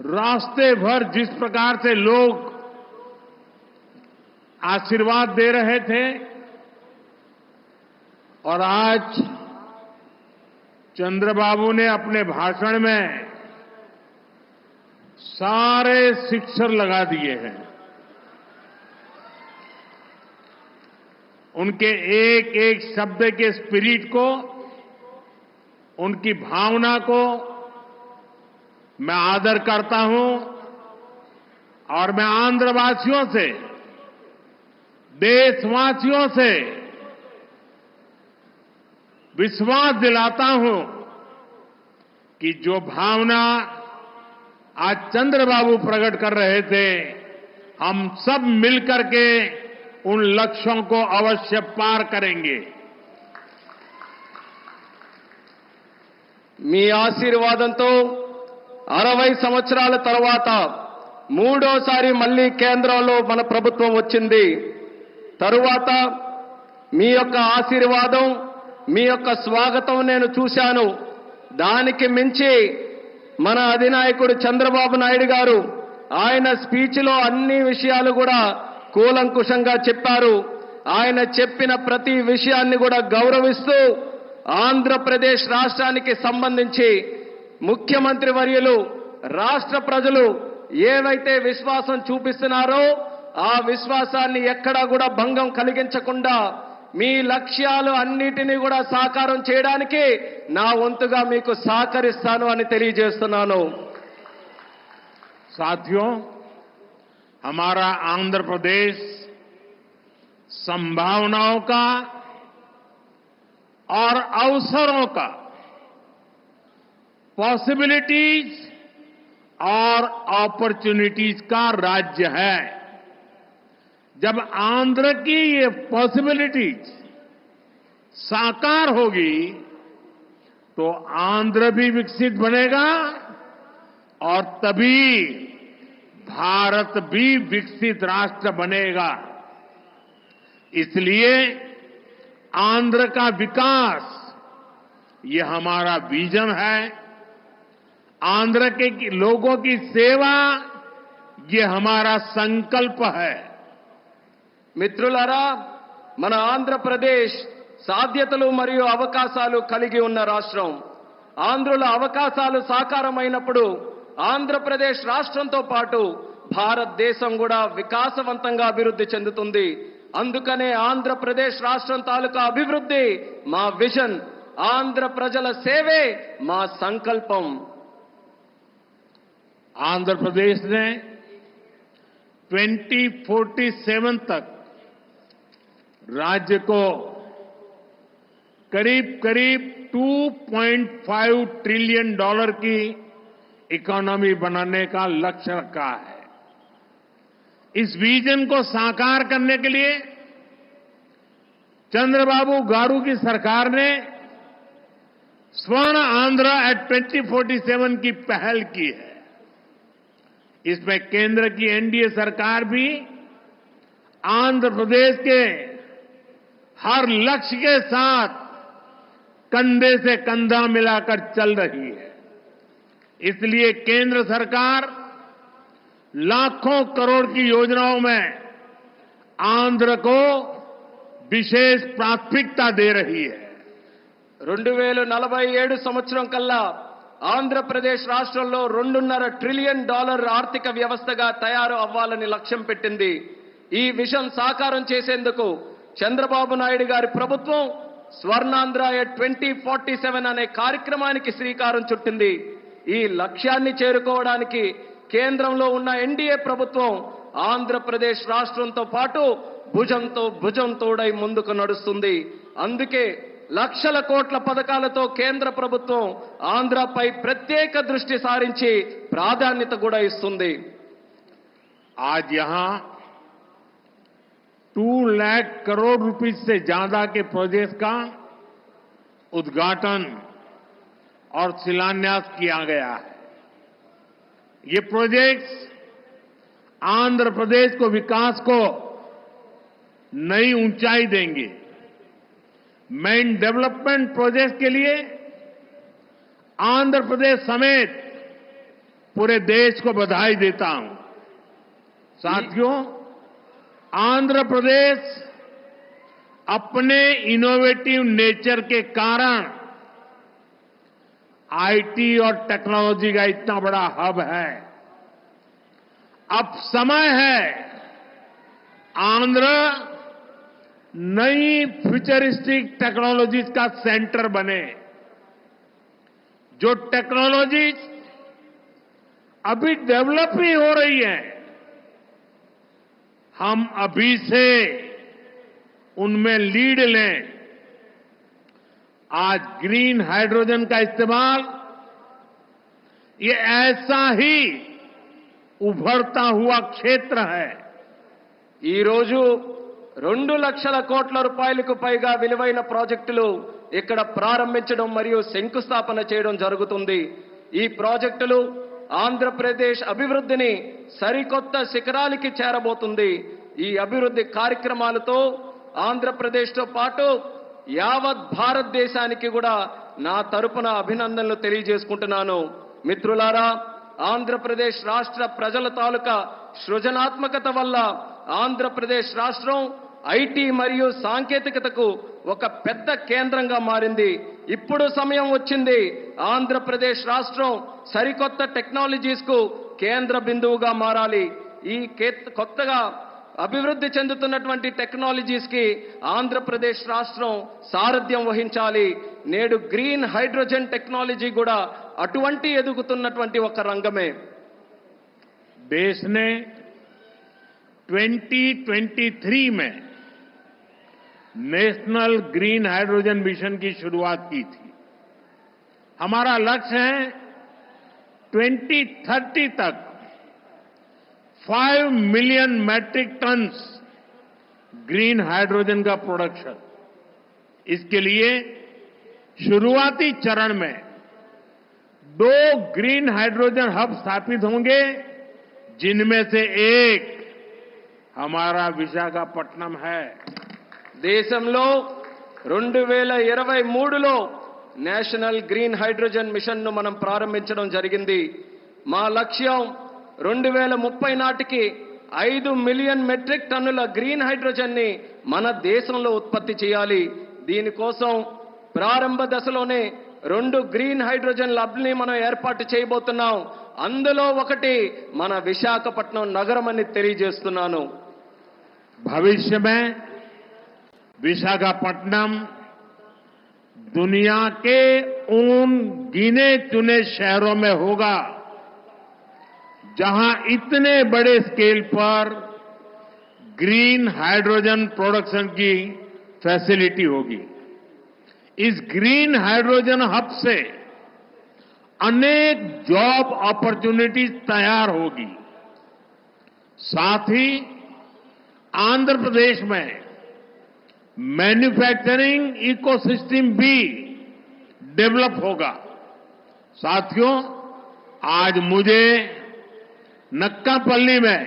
रास्ते भर जिस प्रकार से लोग आशीर्वाद दे रहे थे, और आज चंद्रबाबू ने अपने भाषण में सारे सिक्सर लगा दिए हैं. उनके एक एक शब्द के स्पिरिट को, उनकी भावना को मैं आदर करता हूं और मैं आंध्रवासियों से, देशवासियों से विश्वास दिलाता हूं कि जो भावना आज चंद्रबाबू प्रकट कर रहे थे, हम सब मिलकर के उन लक्ष्यों को अवश्य पार करेंगे. మీ ఆశీర్వాదంతో 60 సంవత్సరాల తర్వాత మూడోసారి మళ్లీ కేంద్రంలో మన ప్రభుత్వం వచ్చింది. తరువాత మీ యొక్క ఆశీర్వాదం, మీ యొక్క స్వాగతం నేను చూశాను. దానికి మించి మన అధినాయకుడు చంద్రబాబు నాయుడు గారు ఆయన స్పీచ్లో అన్ని విషయాలు కూడా కూలంకుషంగా చెప్పారు. ఆయన చెప్పిన ప్రతి విషయాన్ని కూడా గౌరవిస్తూ ఆంధ్రప్రదేశ్ రాష్ట్రానికి సంబంధించి ముఖ్యమంత్రి వర్యులు, రాష్ట్ర ప్రజలు ఏవైతే విశ్వాసం చూపిస్తున్నారో ఆ విశ్వాసాన్ని ఎక్కడా కూడా భంగం కలిగించకుండా మీ లక్ష్యాలు అన్నిటినీ కూడా సాకారం చేయడానికి నా వంతుగా మీకు సహకరిస్తాను అని తెలియజేస్తున్నాను. साथियों, हमारा आंध्र प्रदेश संभावनाओं का और अवसरों का, पॉसिबिलिटीज और अपॉर्चुनिटीज का राज्य है. जब आंध्र की ये पॉसिबिलिटीज साकार होगी तो आंध्र भी विकसित बनेगा और तभी भारत भी विकसित राष्ट्र बनेगा। इसलिए आंध्र का विकास ये हमारा विजन है। आंध्र के लोगों की सेवा ये हमारा संकल्प है। మిత్రులారా, మన ఆంధ్రప్రదేశ్ సాధ్యతలు మరియు అవకాశాలు కలిగి ఉన్న రాష్ట్రం. ఆంధ్రుల అవకాశాలు సాకారమైనప్పుడు ఆంధ్రప్రదేశ్ రాష్ట్రంతో పాటు భారతదేశం కూడా వికాసవంతంగా అభివృద్ధి చెందుతుంది. అందుకనే ఆంధ్రప్రదేశ్ రాష్ట్రం తాలూకా అభివృద్ధి మా విజన్, ఆంధ్ర ప్రజల సేవే మా సంకల్పం. आंध्र प्रदेश ने 2047 तक राज्य को करीब करीब $2.5 ट्रिलियन की इकोनॉमी बनाने का लक्ष्य रखा है। इस विजन को साकार करने के लिए चंद्रबाबू गारू की सरकार ने स्वर्ण आंध्र एट 2047 की पहल की है। इसमें केंद्र की एनडीए सरकार भी आंध्र प्रदेश के हर लक्ष्य के साथ कंधे से कंधा मिलाकर चल रही है। इसलिए केंद्र सरकार लाखों करोड़ की योजनाओं में आंध्र को विशेष प्राथमिकता दे रही है। 2047 సంవత్సరం కల్లా ఆంధ్రప్రదేశ్ రాష్ట్రంలో $2.5 ట్రిలియన్ ఆర్థిక వ్యవస్థగా తయారు అవ్వాలని లక్ష్యం పెట్టింది. ఈ విజన్ సాకారం చేసేందుకు చంద్రబాబు నాయుడు గారి ప్రభుత్వం స్వర్ణాంధ్ర 2047 అనే కార్యక్రమానికి శ్రీకారం చుట్టింది. ఈ లక్ష్యాన్ని చేరుకోవడానికి కేంద్రంలో ఉన్న ఎన్డీఏ ప్రభుత్వం ఆంధ్రప్రదేశ్ రాష్ట్రంతో పాటు భుజంతో భుజం తోడై ముందుకు నడుస్తుంది. అందుకే లక్షల కోట్ల పథకాలతో కేంద్ర ప్రభుత్వం ఆంధ్రపై ప్రత్యేక దృష్టి సారించి ప్రాధాన్యత కూడా ఇస్తుంది. आज यहां 2 लाख करोड़ रुपए से ज्यादा के प्रोजेक्ट का उद्घाटन और शिलान्यास किया गया है। ये प्रोजेक्ट्स आंध्र प्रदेश को विकास को नई ऊंचाई देंगे। मैं इन डेवलपमेंट प्रोजेक्ट के लिए आंध्र प्रदेश समेत पूरे देश को बधाई देता हूं। साथियों, आंध्र प्रदेश अपने इनोवेटिव नेचर के कारण आईटी और टेक्नोलॉजी का इतना बड़ा हब है। अब समय है आंध्र नई फ्यूचरिस्टिक टेक्नोलॉजीज का सेंटर बने। जो टेक्नोलॉजीज अभी डेवलप ही हो रही है, हम अभी से उनमें लीड लें। आज ग्रीन हाइड्रोजन का इस्तेमाल ये ऐसा ही उभरता हुआ क्षेत्र है। ఈ రోజు 2 లక్షల కోట్ల రూపాయలకు పైగా విలువైన ప్రాజెక్టులు ఇక్కడ ప్రారంభించడం మరియు శంకుస్థాపన చేయడం జరుగుతుంది. ఈ ప్రాజెక్టులు ఆంధ్రప్రదేశ్ అభివృద్ధిని సరికొత్త శిఖరాలకి చేరబోతుంది. ఈ అభివృద్ధి కార్యక్రమాలతో ఆంధ్రప్రదేశ్తో పాటు యావత్ భారతదేశానికి కూడా నా తరపున అభినందనలు తెలియజేసుకుంటున్నాను. మిత్రులారా, ఆంధ్రప్రదేశ్ రాష్ట్ర ప్రజల తాలూకా సృజనాత్మకత వల్ల ఆంధ్రప్రదేశ్ రాష్ట్రం ఐటీ మరియు సాంకేతికతకు ఒక పెద్ద కేంద్రంగా మారింది. ఇప్పుడు సమయం వచ్చింది ఆంధ్రప్రదేశ్ రాష్ట్రం సరికొత్త టెక్నాలజీస్ కు కేంద్ర బిందువుగా మారాలి. ఈ కొత్తగా అభివృద్ధి చెందుతున్నటువంటి టెక్నాలజీస్ కి ఆంధ్రప్రదేశ్ రాష్ట్రం సారథ్యం వహించాలి. నేడు గ్రీన్ హైడ్రోజన్ టెక్నాలజీ కూడా అటువంటి ఎదుగుతున్నటువంటి ఒక రంగమే. देश ने 2023 में नेशनल ग्रीन हाइड्रोजन मिशन की शुरुआत की थी। हमारा लक्ष्य है 2030 तक 5 million metric tons green hydrogen का प्रोडक्शन। इसके लिए शुरुआती चरण में 2 ग्रीन हाइड्रोजन हब स्थापित होंगे, जिनमें से एक हमारा विशाखापट्टनम है। దేశంలో 2023లో నేషనల్ గ్రీన్ హైడ్రోజన్ మిషన్ ను మనం ప్రారంభించడం జరిగింది. మా లక్ష్యం 2030 నాటికి 5 మిలియన్ మెట్రిక్ టన్నుల గ్రీన్ హైడ్రోజన్ ని మన దేశంలో ఉత్పత్తి చేయాలి. దీనికోసం ప్రారంభ దశలోనే 2 గ్రీన్ హైడ్రోజన్ ల్యాబ్‌ని మనం ఏర్పాటు చేయబోతున్నాం. అందులో ఒకటి మన విశాఖపట్నం నగరం అని తెలియజేస్తున్నాను. भविष्य में विशाखापट्टनम दुनिया के उन गिने चुने शहरों में होगा जहां इतने बड़े स्केल पर ग्रीन हाइड्रोजन प्रोडक्शन की फैसिलिटी होगी। इस ग्रीन हाइड्रोजन हब से अनेक जॉब अपॉर्चुनिटीज तैयार होगी। साथ ही आंध्र प्रदेश में मैन्युफैक्चरिंग इकोसिस्टम भी डेवलप होगा। साथियों, आज मुझे नक्कापल्ली में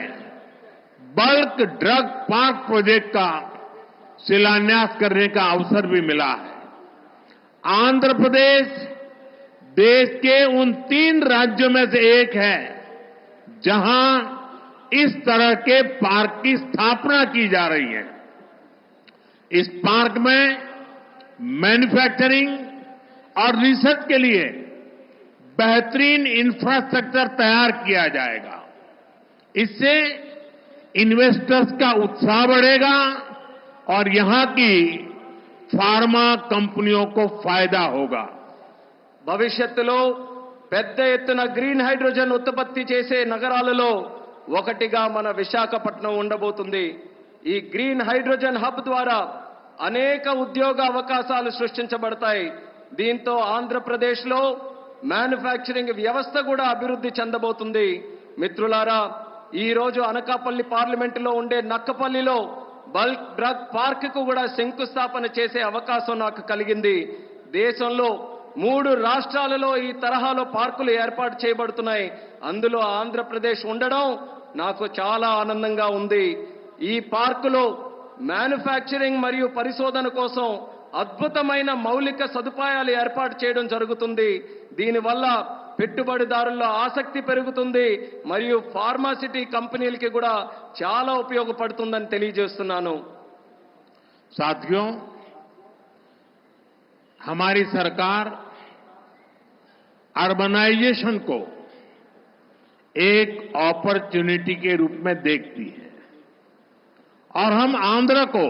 बल्क ड्रग पार्क प्रोजेक्ट का शिलान्यास करने का अवसर भी मिला है। आंध्र प्रदेश देश के उन 3 राज्यों में से एक है जहां इस तरह के पार्क की स्थापना की जा रही है। इस पार्क में मैन्युफैक्चरिंग और रिसर्च के लिए बेहतरीन इंफ्रास्ट्रक्चर तैयार किया जाएगा। इससे इन्वेस्टर्स का उत्साह बढ़ेगा और यहां की फार्मा कंपनियों को फायदा होगा। భవిష్యత్తులో పెద్ద ఎత్తున గ్రీన్ హైడ్రోజన్ ఉత్పత్తి చేసే నగరాలలో ఒకటిగా మన విశాఖపట్నం ఉండబోతుంది. ఈ గ్రీన్ హైడ్రోజన్ హబ్ ద్వారా అనేక ఉద్యోగ అవకాశాలు సృష్టించబడతాయి. దీంతో ఆంధ్రప్రదేశ్లో మ్యానుఫ్యాక్చరింగ్ వ్యవస్థ కూడా అభివృద్ధి చెందబోతుంది. మిత్రులారా, ఈ రోజు అనకాపల్లి పార్లమెంటులో ఉండే నక్కపల్లిలో బల్క్ డ్రగ్ పార్క్ కు కూడా శంకుస్థాపన చేసే అవకాశం నాకు కలిగింది. దేశంలో 3 రాష్ట్రాలలో ఈ తరహాలో పార్కులు ఏర్పాటు చేయబడుతున్నాయి. అందులో ఆంధ్రప్రదేశ్ ఉండడం నాకు చాలా ఆనందంగా ఉంది. ఈ పార్కులో మ్యానుఫ్యాక్చరింగ్ మరియు పరిశోధన కోసం అద్భుతమైన మౌలిక సదుపాయాలు ఏర్పాటు చేయడం జరుగుతుంది. దీనివల్ల పెట్టుబడిదారుల్లో ఆసక్తి పెరుగుతుంది మరియు ఫార్మాసిటీ కంపెనీలకి కూడా చాలా ఉపయోగపడుతుందని తెలియజేస్తున్నాను. साथियों, हमारी सरकार अर्बनाइजेशन को एक अपॉर्चुनिटी के रूप में देखती है और हम आंध्र को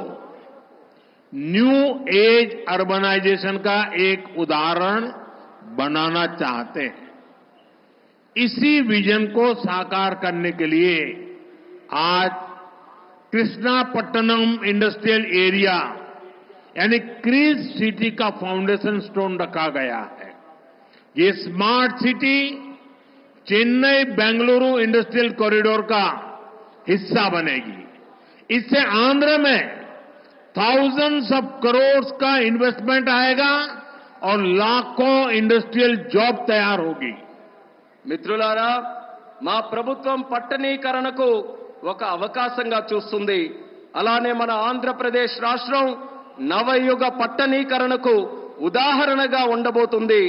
न्यू एज अर्बनाइजेशन का एक उदाहरण बनाना चाहते हैं। इसी विजन को साकार करने के लिए आज कृष्णापट्टनम इंडस्ट्रियल एरिया यानी क्रीज सिटी का फाउंडेशन स्टोन रखा गया है। ये smart city Chennai Bengaluru industrial corridor का हिस्सा बनेगी। इससे आंध्र में थाउजेंड्स ऑफ करोड़ का इन्वेस्टमेंट आएगा और लाखों इंडस्ट्रियल जॉब तैयार होगी। మిత్రులారా, మా ప్రభుత్వం పట్టణీకరణకు ఒక అవకాశంగా చూస్తుంది. అలానే మన ఆంధ్రప్రదేశ్ రాష్ట్రం నవయుగ పట్టణీకరణకు ఉదాహరణగా ఉండబోతుంది.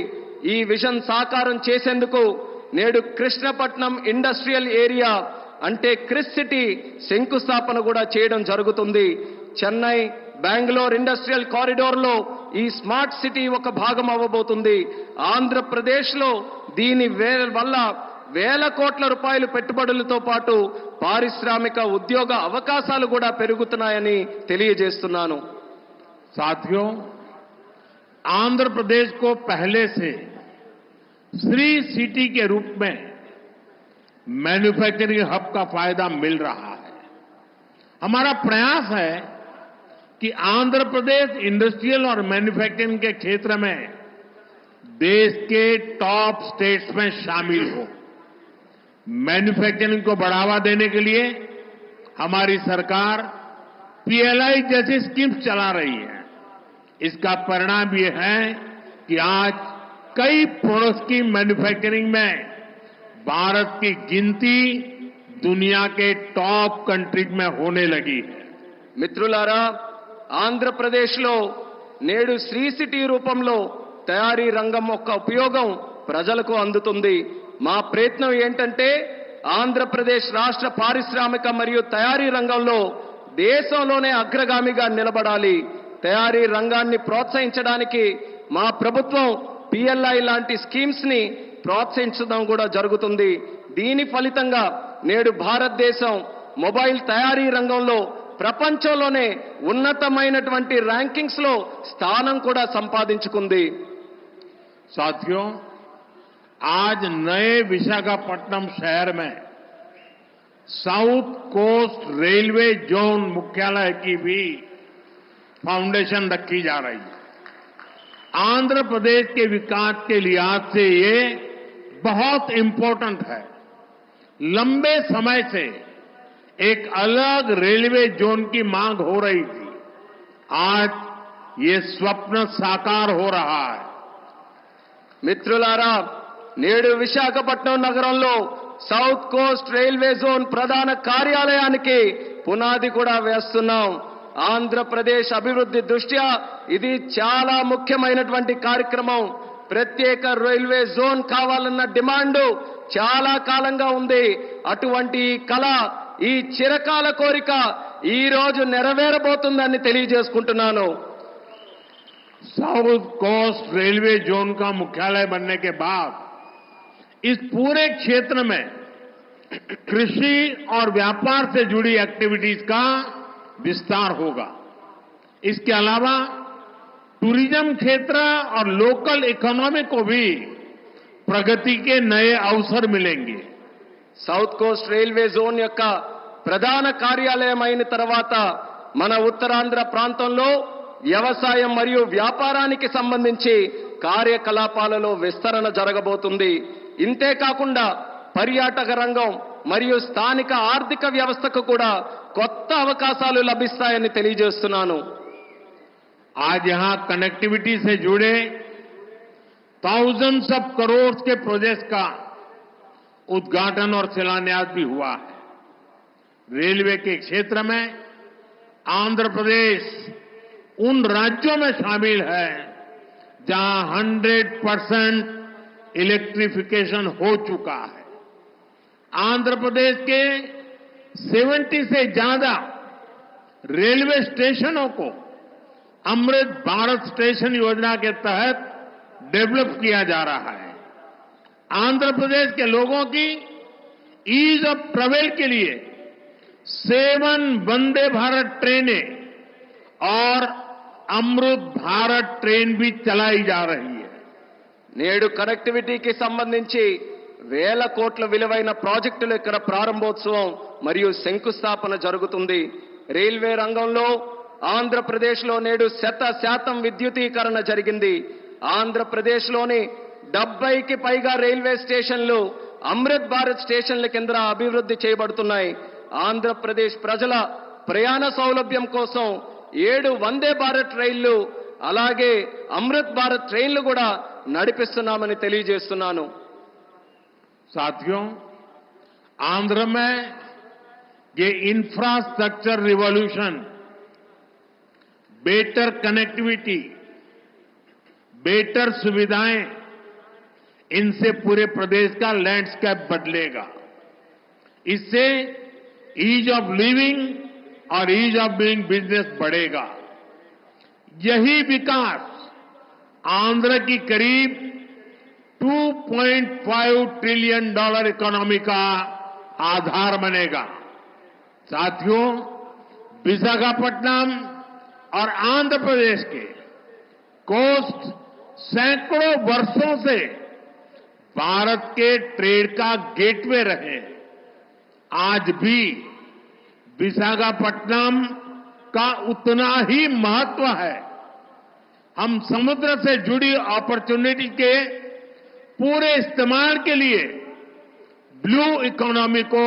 ఈ విజన్ సాకారం చేసేందుకు నేడు కృష్ణపట్నం ఇండస్ట్రియల్ ఏరియా అంటే క్రిస్ సిటీ శంకుస్థాపన కూడా చేయడం జరుగుతుంది. చెన్నై బెంగళూరు ఇండస్ట్రియల్ కారిడోర్ లో ఈ స్మార్ట్ సిటీ ఒక భాగం అవ్వబోతుంది. ఆంధ్రప్రదేశ్ లో దీని వల్ల వేల కోట్ల రూపాయల పెట్టుబడులతో పాటు పారిశ్రామిక ఉద్యోగ అవకాశాలు కూడా పెరుగుతున్నాయని తెలియజేస్తున్నాను. साथियों, आंध्र प्रदेश को पहले से श्री सिटी के रूप में मैन्युफैक्चरिंग हब का फायदा मिल रहा है। हमारा प्रयास है कि आंध्र प्रदेश इंडस्ट्रियल और मैन्युफैक्चरिंग के क्षेत्र में देश के टॉप स्टेट्स में शामिल हो। मैन्युफैक्चरिंग को बढ़ावा देने के लिए हमारी सरकार पीएलआई जैसी स्कीम्स चला रही है। इसका परिणाम ये है कि आज कई प्रोडक्ट्स की मैन्युफैक्चरिंग में भारत की गिनती दुनिया के टॉप कंट्रीज में होने लगी है। మిత్రులారా, ఆంధ్రప్రదేశ్లో నేడు శ్రీ సిటీ రూపంలో తయారీ రంగం యొక్క ఉపయోగం ప్రజలకు అందుతుంది. మా ప్రయత్నం ఏంటంటే ఆంధ్రప్రదేశ్ రాష్ట్ర పారిశ్రామిక మరియు తయారీ రంగంలో దేశంలోనే అగ్రగామిగా నిలబడాలి. తయారీ రంగాన్ని ప్రోత్సహించడానికి మా ప్రభుత్వం పిఎల్ఐ లాంటి స్కీమ్స్ ని ప్రోత్సహించడం కూడా జరుగుతుంది. దీని ఫలితంగా నేడు భారతదేశం మొబైల్ తయారీ రంగంలో ప్రపంచంలోనే ఉన్నతమైనటువంటి ర్యాంకింగ్స్ లో స్థానం కూడా సంపాదించుకుంది. साथियों, आज नए विशाखापट्टनम शहर में साउथ कोस्ट रेलवे जोन मुख्यालय की भी फाउंडेशन रखी जा रही है। आंध्र प्रदेश के विकास के लिहाज से ये बहुत इंपॉर्टेंट है। लंबे समय से एक अलग रेलवे जोन की मांग हो रही थी। आज ये स्वप्न साकार हो रहा है। మిత్రులారా, నేడు విశాఖపట్నం నగరంలో సౌత్ కోస్ట్ రైల్వే జోన్ ప్రధాన కార్యాలయానికి పునాది కూడా వేస్తున్నాం. ఆంధ్రప్రదేశ్ అభివృద్ధి దృష్ట్యా ఇది చాలా ముఖ్యమైనటువంటి కార్యక్రమం. ప్రత్యేక రైల్వే జోన్ కావాలన్న డిమాండ్ చాలా కాలంగా ఉంది. అటువంటి ఈ కళ, ఈ చిరకాల కోరిక ఈ రోజు నెరవేరబోతుందని తెలియజేసుకుంటున్నాను. साउथ कोस्ट रेलवे जोन का मुख्यालय बनने के बाद इस पूरे क्षेत्र में कृषि और व्यापार से जुड़ी एक्टिविटीज का विस्तार होगा। इसके अलावा टूरिज्म क्षेत्र और लोकल इकोनॉमी को भी प्रगति के नए अवसर मिलेंगे। సౌత్ కోస్ట్ రైల్వే జోన్ యొక్క ప్రధాన కార్యాలయం అయిన తర్వాత మన ఉత్తరాంధ్ర ప్రాంతంలో వ్యవసాయం మరియు వ్యాపారానికి సంబంధించి కార్యకలాపాలలో విస్తరణ జరగబోతుంది. ఇంతే కాకుండా పర్యాటక రంగం మరియు స్థానిక ఆర్థిక వ్యవస్థకు కూడా కొత్త అవకాశాలు లభిస్తాయని తెలియజేస్తున్నాను. आज यहां कनेक्टिविटी से जुड़े thousands ऑफ करोड़ के प्रोजेक्ट्स का उद्घाटन और शिलान्यास भी हुआ है। रेलवे के क्षेत्र में आंध्र प्रदेश उन राज्यों में शामिल है जहां 100% इलेक्ट्रिफिकेशन हो चुका है। आंध्र प्रदेश के 70 से ज्यादा रेलवे स्टेशनों को अमृत भारत स्टेशन योजना के तहत डेवलप किया जा रहा है। आंध्र प्रदेश के लोगों की ईज ऑफ ट्रेवल के लिए 7 वंदे भारत ट्रेनें और अमृत भारत ट्रेन भी चलाई जा रही है। నేడు కనెక్టివిటీకి సంబంధించి వేల కోట్ల విలువైన ప్రాజెక్టుల ఇక్కడ ప్రారంభోత్సవం మరియు శంకుస్థాపన జరుగుతుంది. రైల్వే రంగంలో ఆంధ్రప్రదేశ్లో నేడు 100% విద్యుతీకరణ జరిగింది. ఆంధ్రప్రదేశ్లోని 70కి పైగా రైల్వే స్టేషన్లు అమృత్ భారత్ స్టేషన్ల కింద అభివృద్ధి చేయబడుతున్నాయి. ఆంధ్రప్రదేశ్ ప్రజల ప్రయాణ సౌలభ్యం కోసం 7 వందే భారత్ రైళ్లు అలాగే అమృత్ భారత్ ట్రైన్లు కూడా నడిపిస్తున్నామని తెలియజేస్తున్నాను. साथियों, आंध्र में ये infrastructure revolution, better connectivity, better सुविधाएं, इनसे पूरे प्रदेश का लैंडस्केप बदलेगा। इससे ईज ऑफ लिविंग और ईज ऑफ डूइंग बिजनेस बढ़ेगा। यही विकास आंध्र की करीब $2.5 ट्रिलियन इकोनॉमी का आधार बनेगा। साथियों, विशाखापट्टनम और आंध्र प्रदेश के कोस्ट सैकड़ों वर्षों से भारत के ट्रेड का गेटवे रहे। आज भी विशाखापट्टनम का उतना ही महत्व है। हम समुद्र से जुड़ी अपॉर्चुनिटी के पूरे इस्तेमाल के लिए ब्लू इकोनॉमी को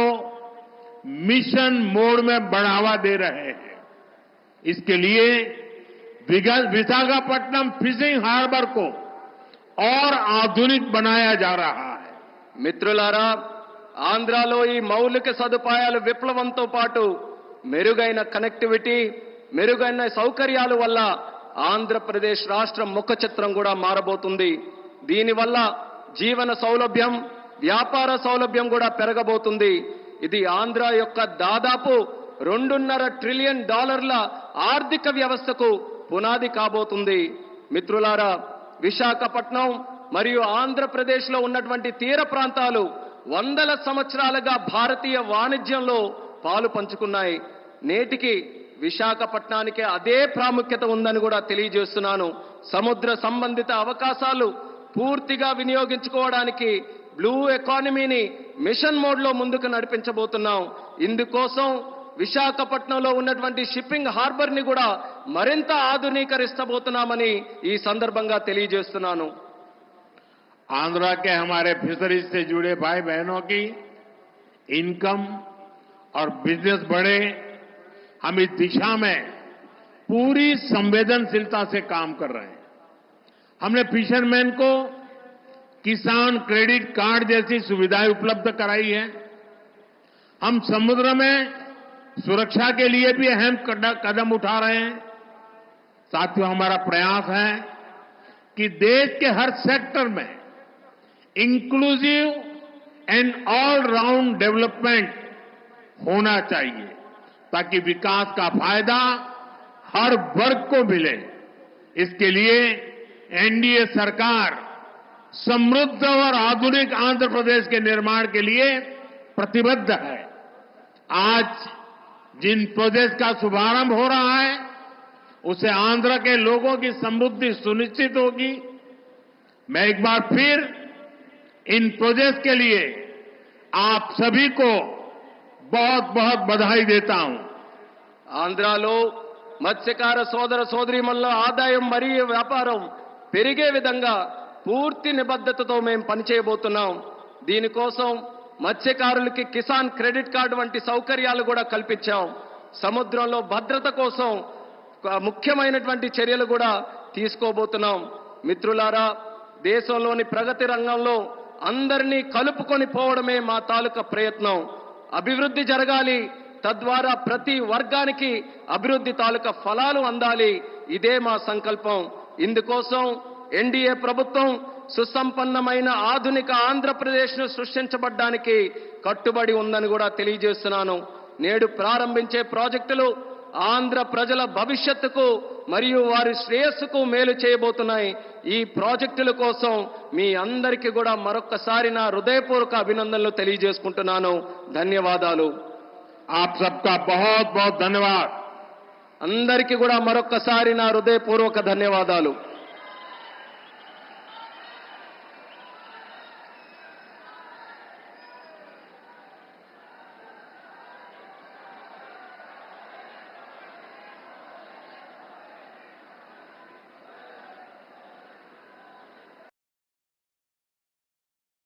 मिशन मोड में बढ़ावा दे रहे हैं। इसके लिए विशाखापट्टनम फिशिंग हार्बर को और आधुनिक बनाया जा रहा है। మిత్రులారా, ఆంధ్రాలో ఈ మౌలిక సదుపాయాల విప్లవంతో పాటు మెరుగైన కనెక్టివిటీ, మెరుగైన సౌకర్యాల వల్ల ఆంధ్రప్రదేశ్ రాష్ట్రం ముఖ చిత్రం కూడా మారబోతుంది. దీనివల్ల జీవన సౌలభ్యం, వ్యాపార సౌలభ్యం కూడా పెరగబోతుంది. ఇది ఆంధ్ర యొక్క దాదాపు $2.5 ట్రిలియన్ ఆర్థిక వ్యవస్థకు పునాది కాబోతుంది. మిత్రులారా, విశాఖపట్నం మరియు ఆంధ్రప్రదేశ్లో ఉన్నటువంటి తీర ప్రాంతాలు వందల సంవత్సరాలుగా భారతీయ వాణిజ్యంలో పాలు పంచుకున్నాయి. నేటికి విశాఖపట్నానికి అదే ప్రాముఖ్యత ఉందని కూడా తెలియజేస్తున్నాను. సముద్ర సంబంధిత అవకాశాలు పూర్తిగా వినియోగించుకోవడానికి బ్లూ ఎకానమీని మిషన్ మోడ్లో ముందుకు నడిపించబోతున్నాం. ఇందుకోసం విశాఖపట్నంలో ఉన్నటువంటి షిప్పింగ్ హార్బర్ ని కూడా మరింత ఆధునీకరిస్తబోతున్నామని ఈ సందర్భంగా తెలియజేస్తున్నాను. आंध्रा के हमारे फिशरीज से जुड़े भाई बहनों की इनकम और बिजनेस बढ़े, हम इस दिशा में पूरी संवेदनशीलता से काम कर रहे हैं. हमने फिशरमैन को किसान क्रेडिट कार्ड जैसी सुविधाएं उपलब्ध कराई है. हम समुद्र में सुरक्षा के लिए भी अहम कदम उठा रहे हैं. साथियों, हमारा प्रयास है कि देश के हर सेक्टर में inclusive and all round development होना चाहिए, ताकि विकास का फायदा हर वर्ग को मिले. इसके लिए एनडीए सरकार समृद्ध और आधुनिक आंध्र प्रदेश के निर्माण के लिए प्रतिबद्ध है. आज जिन प्रोजेक्ट का शुभारंभ हो रहा है, उससे आंध्र के लोगों की समृद्धि सुनिश्चित होगी. मैं एक बार फिर इन प्रोजेक्ट के लिए आप सभी को बहुत बहुत बधाई देता हूं. ఆంధ్రాలో మత్స్యకార సోదర సోదరీమణుల ఆదాయం మరియు వ్యాపారం పెరిగే విధంగా పూర్తి నిబద్ధతతో మేము పనిచేయబోతున్నాం. దీనికోసం మత్స్యకారులకి కిసాన్ క్రెడిట్ కార్డు వంటి సౌకర్యాలు కూడా కల్పించాం. సముద్రంలో భద్రత కోసం ముఖ్యమైనటువంటి చర్యలు కూడా తీసుకోబోతున్నాం. మిత్రులారా, దేశంలోని ప్రగతి రంగంలో అందరినీ కలుపుకొని పోవడమే మా తాలూకా ప్రయత్నం. అభివృద్ధి జరగాలి, తద్వారా ప్రతి వర్గానికి అభివృద్ధి తాలూకా ఫలాలు అందాలి. ఇదే మా సంకల్పం. ఇందుకోసం ఎన్డీఏ ప్రభుత్వం సుసంపన్నమైన ఆధునిక ఆంధ్రప్రదేశ్ను సృష్టించబడ్డానికి కట్టుబడి ఉందని కూడా తెలియజేస్తున్నాను. నేడు ప్రారంభించే ప్రాజెక్టులు ఆంధ్ర ప్రజల భవిష్యత్తుకు మరియు వారి శ్రేయస్సుకు మేలు చేయబోతున్నాయి. ఈ ప్రాజెక్టుల కోసం మీ అందరికీ కూడా మరొక్కసారి నా హృదయపూర్వక అభినందనలు తెలియజేసుకుంటున్నాను. ధన్యవాదాలు. आप सबका बहुत बहुत धन्यवाद. అందరికీ కూడా మరొక్కసారి నా హృదయపూర్వక ధన్యవాదాలు.